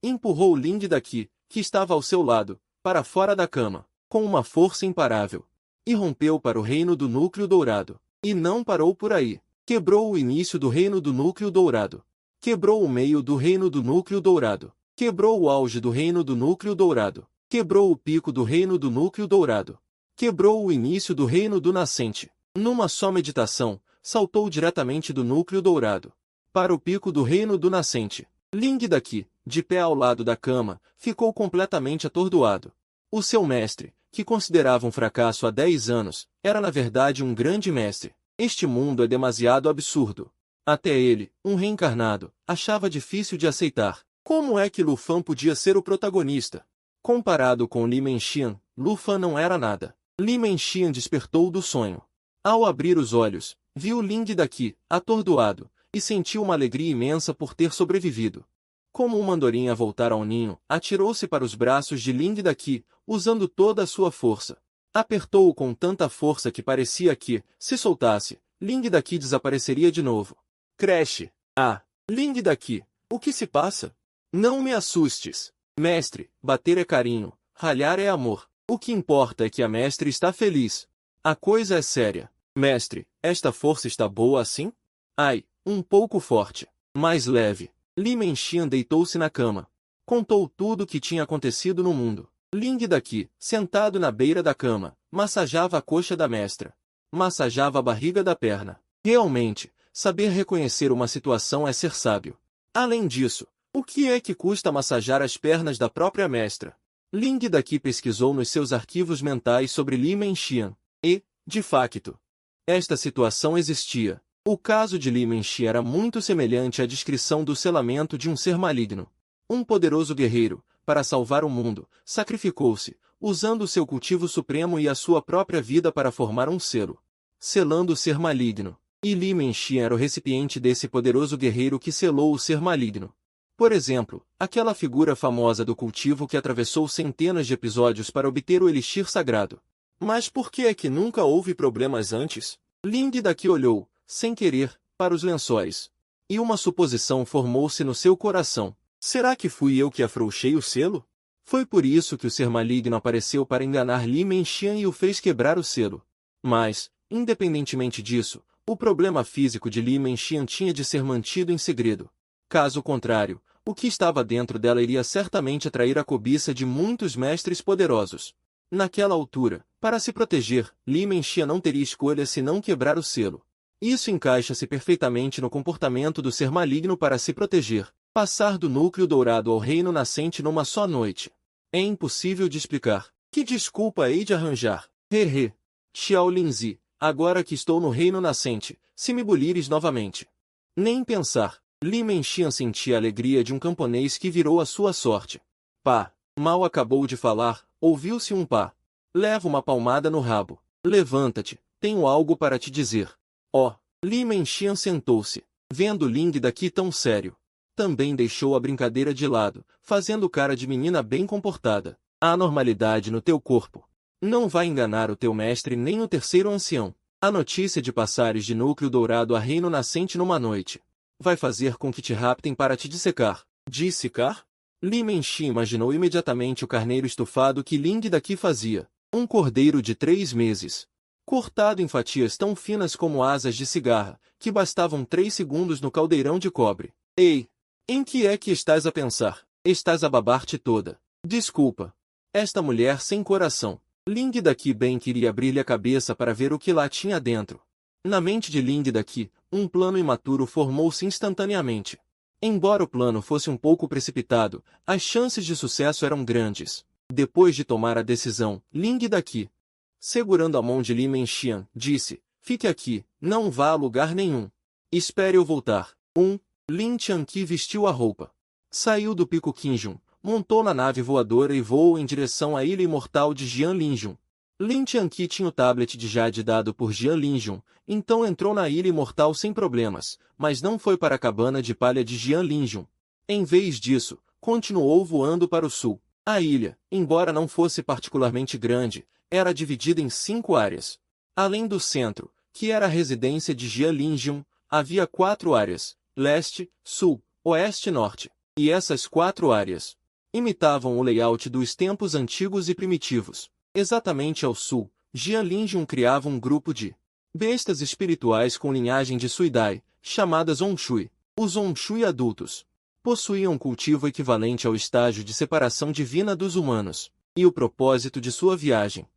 S1: Empurrou Ling daqui, que estava ao seu lado, para fora da cama, com uma força imparável. E rompeu para o reino do núcleo dourado. E não parou por aí. Quebrou o início do reino do núcleo dourado. Quebrou o meio do reino do núcleo dourado. Quebrou o auge do reino do núcleo dourado. Quebrou o pico do reino do núcleo dourado. Quebrou o início do reino do nascente. Numa só meditação, saltou diretamente do núcleo dourado para o pico do reino do nascente. Ling daqui, de pé ao lado da cama, ficou completamente atordoado. O seu mestre, que considerava um fracasso há 10 anos, era na verdade um grande mestre. Este mundo é demasiado absurdo. Até ele, um reencarnado, achava difícil de aceitar. Como é que Lu Fan podia ser o protagonista? Comparado com Li Menxian, Lu Fan não era nada. Li Menxian despertou do sonho. Ao abrir os olhos, viu Ling daqui, atordoado, e sentiu uma alegria imensa por ter sobrevivido. Como uma andorinha a voltar ao ninho, atirou-se para os braços de Ling daqui, usando toda a sua força. Apertou-o com tanta força que parecia que, se soltasse, Ling daqui desapareceria de novo. Cresce! Ah! Ling daqui, o que se passa? Não me assustes! Mestre, bater é carinho, ralhar é amor. O que importa é que a mestre está feliz. A coisa é séria. Mestre, esta força está boa assim? Ai, um pouco forte. Mais leve. Li Menxian deitou-se na cama. Contou tudo o que tinha acontecido no mundo. Ling daqui, sentado na beira da cama, massageava a coxa da mestra. Massageava a barriga da perna. Realmente, saber reconhecer uma situação é ser sábio. Além disso, o que é que custa massagear as pernas da própria mestra? Ling daqui pesquisou nos seus arquivos mentais sobre Li Menxian. E, de facto, esta situação existia. O caso de Li Menxian era muito semelhante à descrição do selamento de um ser maligno. Um poderoso guerreiro, para salvar o mundo, sacrificou-se, usando o seu cultivo supremo e a sua própria vida para formar um selo, selando o ser maligno. E Li Menxian era o recipiente desse poderoso guerreiro que selou o ser maligno. Por exemplo, aquela figura famosa do cultivo que atravessou centenas de episódios para obter o elixir sagrado. Mas por que é que nunca houve problemas antes? Ling daqui olhou, sem querer, para os lençóis. E uma suposição formou-se no seu coração. Será que fui eu que afrouxei o selo? Foi por isso que o ser maligno apareceu para enganar Li Menxian e o fez quebrar o selo. Mas, independentemente disso, o problema físico de Li Menxian tinha de ser mantido em segredo. Caso contrário, o que estava dentro dela iria certamente atrair a cobiça de muitos mestres poderosos. Naquela altura, para se proteger, Li Menxian não teria escolha senão quebrar o selo. Isso encaixa-se perfeitamente no comportamento do ser maligno para se proteger, passar do núcleo dourado ao reino nascente numa só noite. É impossível de explicar. Que desculpa hei de arranjar? Hehe. Xiao Linzi, agora que estou no reino nascente, se me bulires novamente. Nem pensar. Li Menxian sentia a alegria de um camponês que virou a sua sorte. Pá! Mal acabou de falar, ouviu-se um pá. Leva uma palmada no rabo. Levanta-te, tenho algo para te dizer. Oh! Li Menxian sentou-se, vendo Ling daqui tão sério. Também deixou a brincadeira de lado, fazendo cara de menina bem comportada. Há anormalidade no teu corpo. Não vai enganar o teu mestre nem o terceiro ancião. A notícia de passares de núcleo dourado a reino nascente numa noite vai fazer com que te raptem para te dissecar. Dissecar? Li Menxian imaginou imediatamente o carneiro estufado que Ling daqui fazia. Um cordeiro de 3 meses. Cortado em fatias tão finas como asas de cigarra, que bastavam 3 segundos no caldeirão de cobre. Ei! Em que é que estás a pensar? Estás a babar-te toda. Desculpa. Esta mulher sem coração. Ling daqui bem queria abrir-lhe a cabeça para ver o que lá tinha dentro. Na mente de Ling daqui, um plano imaturo formou-se instantaneamente. Embora o plano fosse um pouco precipitado, as chances de sucesso eram grandes. Depois de tomar a decisão, Ling daqui, segurando a mão de Li Menxian, disse, fique aqui, não vá a lugar nenhum. Espere eu voltar. Lin Tianqi vestiu a roupa. Saiu do Pico Qinjun, montou na nave voadora e voou em direção à ilha imortal de Jian Linjun. Lin Tianqi tinha o tablet de Jade dado por Jian Linjun, então entrou na ilha imortal sem problemas, mas não foi para a cabana de palha de Jian Linjun. Em vez disso, continuou voando para o sul. A ilha, embora não fosse particularmente grande, era dividida em 5 áreas. Além do centro, que era a residência de Jialinjian, havia 4 áreas: leste, sul, oeste e norte. E essas 4 áreas imitavam o layout dos tempos antigos e primitivos. Exatamente ao sul, Jialinjian criava um grupo de bestas espirituais com linhagem de Suidai, chamadas Onshui. Os Onshui adultos possuíam um cultivo equivalente ao estágio de separação divina dos humanos, e o propósito de sua viagem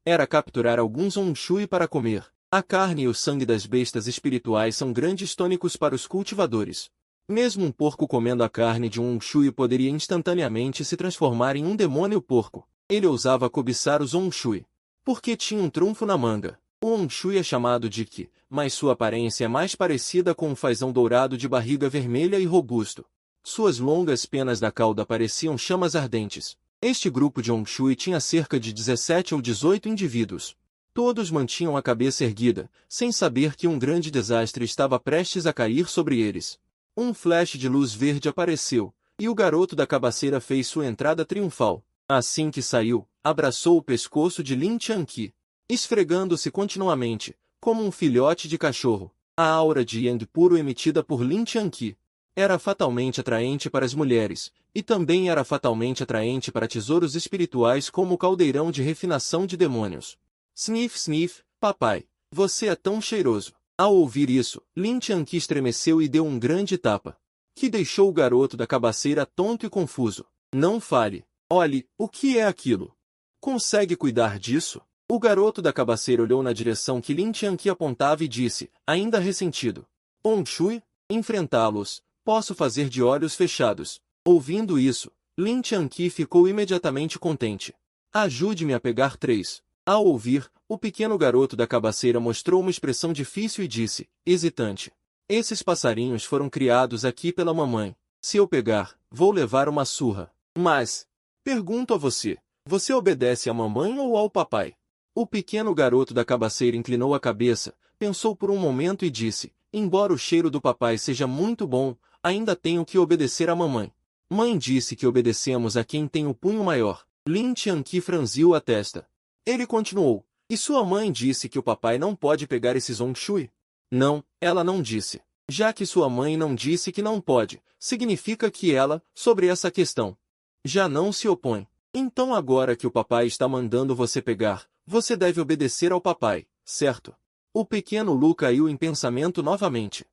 S1: era capturar alguns Onshui para comer. A carne e o sangue das bestas espirituais são grandes tônicos para os cultivadores. Mesmo um porco comendo a carne de um Onshui poderia instantaneamente se transformar em um demônio porco. Ele ousava cobiçar os Onshui, porque tinha um trunfo na manga. O Onshui é chamado de Qi, mas sua aparência é mais parecida com um fazão dourado de barriga vermelha e robusto. Suas longas penas da cauda pareciam chamas ardentes. Este grupo de Onshui tinha cerca de 17 ou 18 indivíduos. Todos mantinham a cabeça erguida, sem saber que um grande desastre estava prestes a cair sobre eles. Um flash de luz verde apareceu, e o garoto da cabaceira fez sua entrada triunfal. Assim que saiu, abraçou o pescoço de Lin Tianqi, esfregando-se continuamente, como um filhote de cachorro. A aura de Yang puro emitida por Lin Tianqi era fatalmente atraente para as mulheres, e também era fatalmente atraente para tesouros espirituais como o caldeirão de refinação de demônios. Sniff, sniff, papai, você é tão cheiroso. Ao ouvir isso, Lin Tianqi estremeceu e deu um grande tapa, que deixou o garoto da cabaceira tonto e confuso. Não fale. Olhe, o que é aquilo? Consegue cuidar disso? O garoto da cabaceira olhou na direção que Lin Tianqi apontava e disse, ainda ressentido. Onshui? Enfrentá-los, posso fazer de olhos fechados. Ouvindo isso, Lin Tianqi ficou imediatamente contente. Ajude-me a pegar 3. Ao ouvir, o pequeno garoto da cabaceira mostrou uma expressão difícil e disse, hesitante. Esses passarinhos foram criados aqui pela mamãe. Se eu pegar, vou levar uma surra. Mas, pergunto a você, você obedece à mamãe ou ao papai? O pequeno garoto da cabaceira inclinou a cabeça, pensou por um momento e disse, embora o cheiro do papai seja muito bom, ainda tenho que obedecer à mamãe. Mãe disse que obedecemos a quem tem o punho maior. Lin Tianqi franziu a testa. Ele continuou, e sua mãe disse que o papai não pode pegar esses Onshui? Não, ela não disse. Já que sua mãe não disse que não pode, significa que ela, sobre essa questão, já não se opõe. Então agora que o papai está mandando você pegar, você deve obedecer ao papai, certo? O pequeno Lu caiu em pensamento novamente.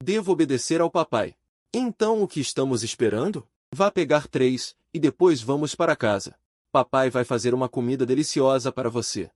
S1: Devo obedecer ao papai. Então o que estamos esperando? Vá pegar 3, e depois vamos para casa. Papai vai fazer uma comida deliciosa para você.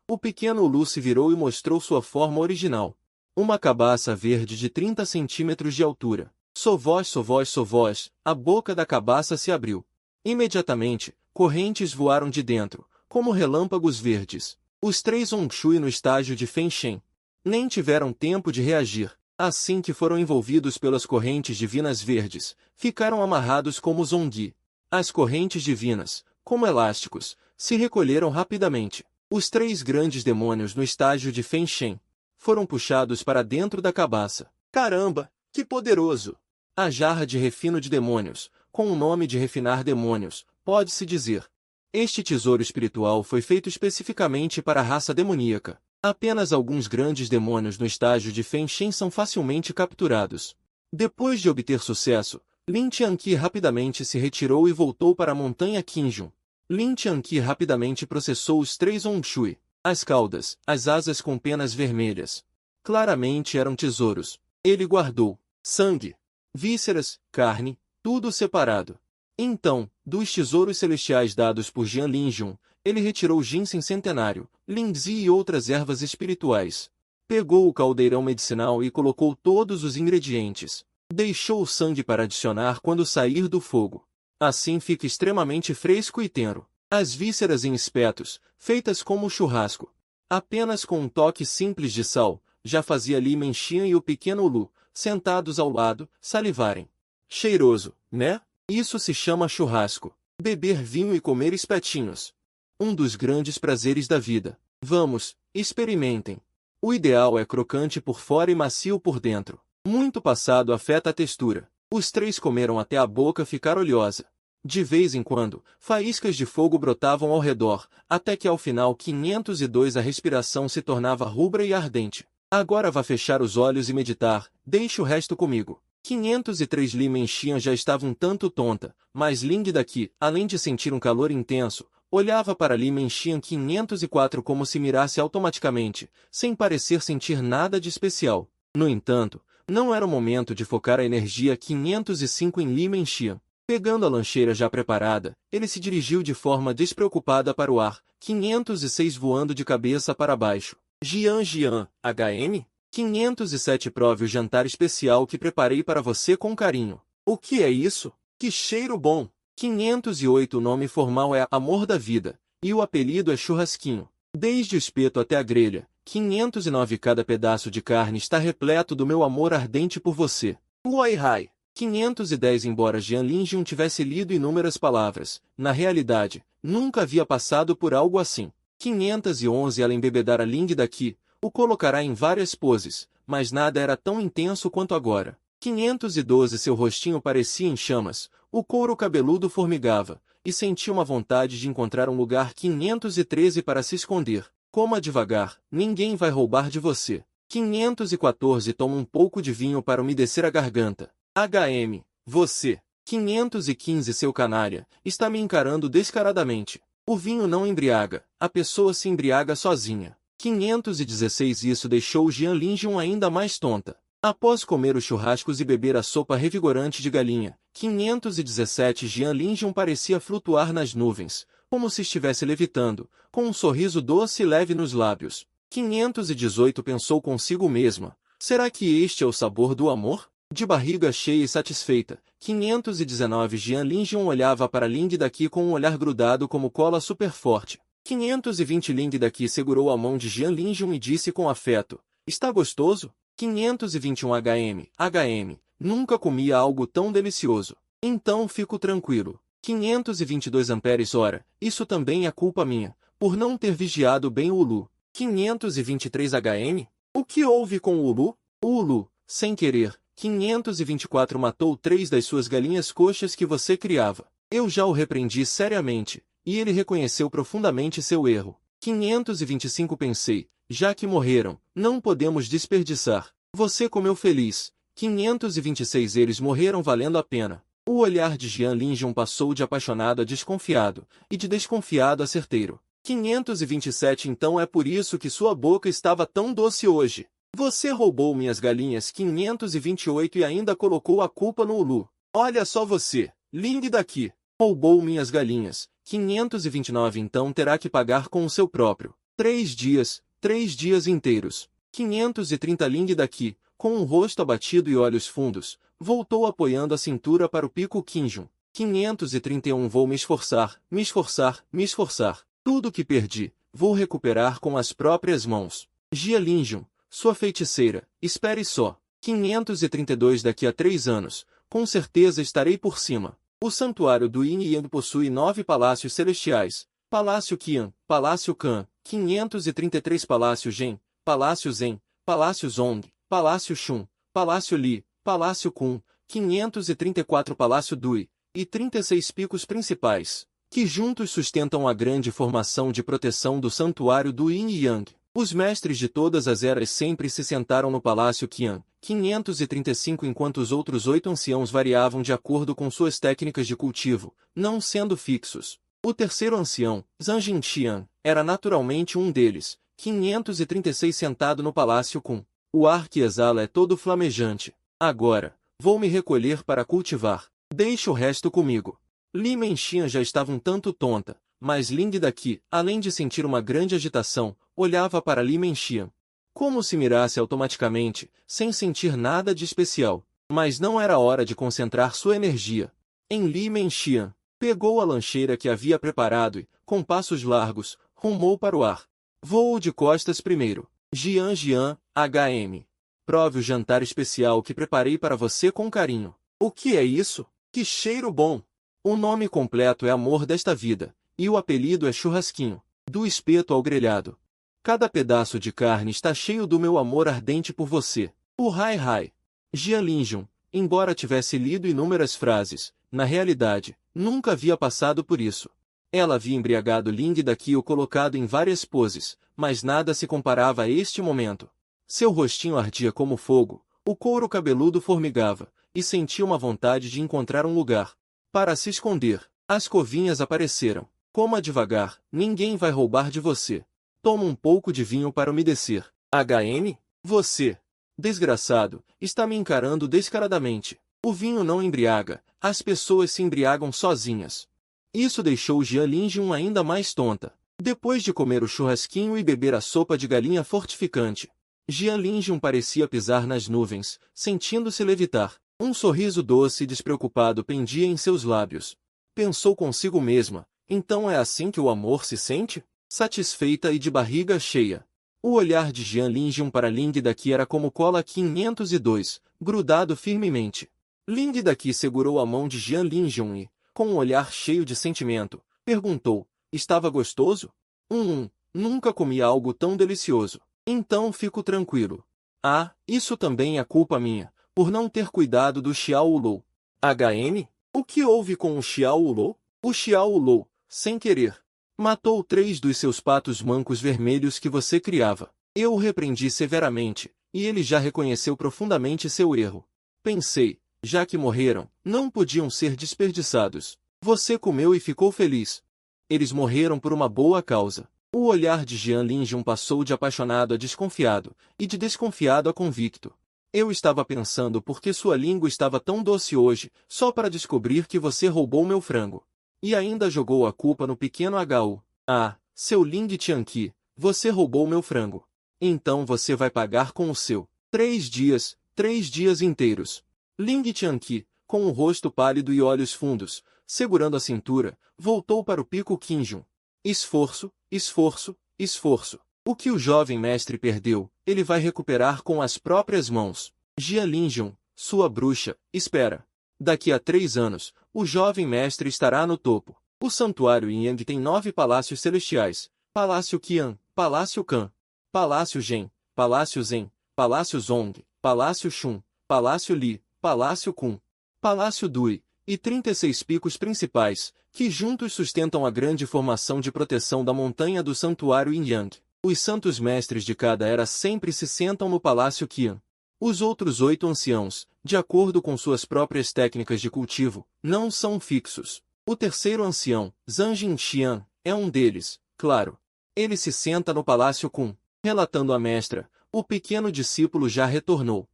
S1: O pequeno Lu se virou e mostrou sua forma original. Uma cabaça verde de 30 centímetros de altura. Sovós, sovós, sovós, a boca da cabaça se abriu. Imediatamente, correntes voaram de dentro, como relâmpagos verdes. Os 3 Onshui no estágio de Fenshen nem tiveram tempo de reagir. Assim que foram envolvidos pelas correntes divinas verdes, ficaram amarrados como Zongyi. As correntes divinas, como elásticos, se recolheram rapidamente. Os 3 grandes demônios no estágio de Fenshen foram puxados para dentro da cabaça. Caramba, que poderoso! A jarra de refino de demônios, com o nome de refinar demônios, pode-se dizer. Este tesouro espiritual foi feito especificamente para a raça demoníaca. Apenas alguns grandes demônios no estágio de Fenshen são facilmente capturados. Depois de obter sucesso, Lin Tianqi rapidamente se retirou e voltou para a montanha Qinjun. Lin Tianqi rapidamente processou os 3 Onshui. As caudas, as asas com penas vermelhas. Claramente eram tesouros. Ele guardou sangue, vísceras, carne, tudo separado. Então, dos tesouros celestiais dados por Jialinjun, ele retirou ginseng centenário, linzi e outras ervas espirituais. Pegou o caldeirão medicinal e colocou todos os ingredientes. Deixou o sangue para adicionar quando sair do fogo. Assim fica extremamente fresco e tenro. As vísceras em espetos, feitas como churrasco. Apenas com um toque simples de sal, já fazia Li Menxian e o pequeno Lu, sentados ao lado, salivarem. Cheiroso, né? Isso se chama churrasco. Beber vinho e comer espetinhos. Um dos grandes prazeres da vida. Vamos, experimentem. O ideal é crocante por fora e macio por dentro. Muito passado afeta a textura. Os 3 comeram até a boca ficar oleosa. De vez em quando, faíscas de fogo brotavam ao redor, até que ao final 502 a respiração se tornava rubra e ardente. Agora vá fechar os olhos e meditar, deixe o resto comigo. 503 Li Menxian já estava um tanto tonta, mas Ling daqui, além de sentir um calor intenso, olhava para Li Menxian 504 como se mirasse automaticamente, sem parecer sentir nada de especial. No entanto, não era o momento de focar a energia 505 em Li Menxian. Pegando a lancheira já preparada, ele se dirigiu de forma despreocupada para o ar, 506 voando de cabeça para baixo. Jian, HM? 507 Prove o jantar especial que preparei para você com carinho. O que é isso? Que cheiro bom! 508 O nome formal é Amor da Vida, e o apelido é Churrasquinho. Desde o espeto até a grelha, 509 Cada pedaço de carne está repleto do meu amor ardente por você. Uai Hai! 510 Embora Jian Lingjun tivesse lido inúmeras palavras, na realidade, nunca havia passado por algo assim. 511 Ela embebedara Ling daqui, o colocará em várias poses, mas nada era tão intenso quanto agora. 512 Seu rostinho parecia em chamas, o couro cabeludo formigava, e sentia uma vontade de encontrar um lugar. 513 Para se esconder. Coma devagar, ninguém vai roubar de você. 514 Toma um pouco de vinho para umedecer a garganta. HM, você. 515 Seu canária, está me encarando descaradamente. O vinho não embriaga, a pessoa se embriaga sozinha. 516 Isso deixou Jian Lingjun ainda mais tonta. Após comer os churrascos e beber a sopa revigorante de galinha, 517 Jian Lingjun parecia flutuar nas nuvens, como se estivesse levitando, com um sorriso doce e leve nos lábios. 518 Pensou consigo mesma, será que este é o sabor do amor? De barriga cheia e satisfeita, 519 Jian Lingjun olhava para Ling daqui com um olhar grudado como cola super forte. 520 Ling daqui segurou a mão de Jian Lingjun e disse com afeto, está gostoso? 521 HM, nunca comia algo tão delicioso. Então fico tranquilo. 522 Amperes Ora, isso também é culpa minha, por não ter vigiado bem o Ulu. 523 HM? O que houve com o Ulu? O Ulu, sem querer, 524 matou 3 das suas galinhas coxas que você criava. Eu já o repreendi seriamente, e ele reconheceu profundamente seu erro. 525 Pensei, já que morreram, não podemos desperdiçar. Você comeu feliz. 526 Eles morreram valendo a pena. O olhar de Jian Lingjun passou de apaixonado a desconfiado, e de desconfiado a certeiro. 527 Então é por isso que sua boca estava tão doce hoje. Você roubou minhas galinhas. 528 E ainda colocou a culpa no Ulu. Olha só você, Ling daqui. Roubou minhas galinhas. 529 Então terá que pagar com o seu próprio. 3 dias inteiros. 530 Ling daqui, com um rosto abatido e olhos fundos, voltou apoiando a cintura para o pico Qingjun. 531 Vou me esforçar. Tudo que perdi, vou recuperar com as próprias mãos. Jia Lingjun, sua feiticeira, espere só. 532 Daqui a 3 anos, com certeza estarei por cima. O santuário do Yin Yang possui 9 palácios celestiais. Palácio Qian, Palácio Kan, 533 Palácio Zhen, Palácio Zen, Palácio Zong, Palácio Shun, Palácio Li, Palácio Kun, 534 Palácio Dui, e 36 picos principais, que juntos sustentam a grande formação de proteção do santuário do Yin e Yang. Os mestres de todas as eras sempre se sentaram no Palácio Qian, 535 enquanto os outros 8 anciãos variavam de acordo com suas técnicas de cultivo, não sendo fixos. O terceiro ancião, Zhang Jinxian, era naturalmente um deles, 536 sentado no Palácio Kun. O ar que exala é todo flamejante. Agora, vou me recolher para cultivar. Deixe o resto comigo. Li Menxian já estava um tanto tonta, mas Ling daqui, além de sentir uma grande agitação, olhava para Li Menxian, como se mirasse automaticamente, sem sentir nada de especial. Mas não era hora de concentrar sua energia em Li Menxian. Pegou a lancheira que havia preparado e, com passos largos, rumou para o ar. Voo de costas primeiro. Jian, HM. Prove o jantar especial que preparei para você com carinho. O que é isso? Que cheiro bom! O nome completo é Amor desta Vida, e o apelido é Churrasquinho. Do espeto ao grelhado. Cada pedaço de carne está cheio do meu amor ardente por você. O Hai. Jian Lingjun, embora tivesse lido inúmeras frases, na realidade, Nunca havia passado por isso. Ela havia embriagado Ling Daqui e o colocado em várias poses, mas nada se comparava a este momento. Seu rostinho ardia como fogo, o couro cabeludo formigava, e sentia uma vontade de encontrar um lugar para se esconder. As covinhas apareceram. Coma devagar, ninguém vai roubar de você. Toma um pouco de vinho para umedecer. HN? Você, desgraçado, está me encarando descaradamente. O vinho não embriaga, as pessoas se embriagam sozinhas. Isso deixou Jian Lingjun ainda mais tonta. Depois de comer o churrasquinho e beber a sopa de galinha fortificante, Jian Lingjun parecia pisar nas nuvens, sentindo-se levitar. Um sorriso doce e despreocupado pendia em seus lábios. Pensou consigo mesma, então é assim que o amor se sente? Satisfeita e de barriga cheia. O olhar de Jian Lingjun para Ling Daqui era como cola 502, grudado firmemente. Ling Daqui segurou a mão de Jian Lingjun e, com um olhar cheio de sentimento, perguntou, estava gostoso? Nunca comi algo tão delicioso. Então fico tranquilo. Ah, isso também é culpa minha, por não ter cuidado do Xiao Lou. HN? O que houve com o Xiao Lou? O Xiao Lou, sem querer, matou 3 dos seus patos mancos vermelhos que você criava. Eu o repreendi severamente, e ele já reconheceu profundamente seu erro. Pensei, já que morreram, não podiam ser desperdiçados. Você comeu e ficou feliz. Eles morreram por uma boa causa. O olhar de Jian Lingjun passou de apaixonado a desconfiado, e de desconfiado a convicto. Eu estava pensando por que sua língua estava tão doce hoje, só para descobrir que você roubou meu frango. E ainda jogou a culpa no pequeno HU. Ah, seu Ling Tianqi, você roubou meu frango. Então você vai pagar com o seu. 3 dias inteiros. Ling Tianqi, com o rosto pálido e olhos fundos, segurando a cintura, voltou para o pico Qingjun. Esforço, esforço, esforço. O que o jovem mestre perdeu, ele vai recuperar com as próprias mãos. Jian Lingjun, sua bruxa, espera. Daqui a 3 anos, o jovem mestre estará no topo. O santuário Yang tem 9 palácios celestiais. Palácio Qian, Palácio Kan, Palácio Zhen, Palácio Zen, Palácio Zong, Palácio Shun, Palácio Li, Palácio Kun, Palácio Dui, e 36 picos principais, que juntos sustentam a grande formação de proteção da montanha do santuário Yin Yang. Os santos mestres de cada era sempre se sentam no Palácio Qian. Os outros 8 anciãos, de acordo com suas próprias técnicas de cultivo, não são fixos. O terceiro ancião, Zhang Jinxian, é um deles, claro. Ele se senta no Palácio Kun. Relatando a mestra, o pequeno discípulo já retornou.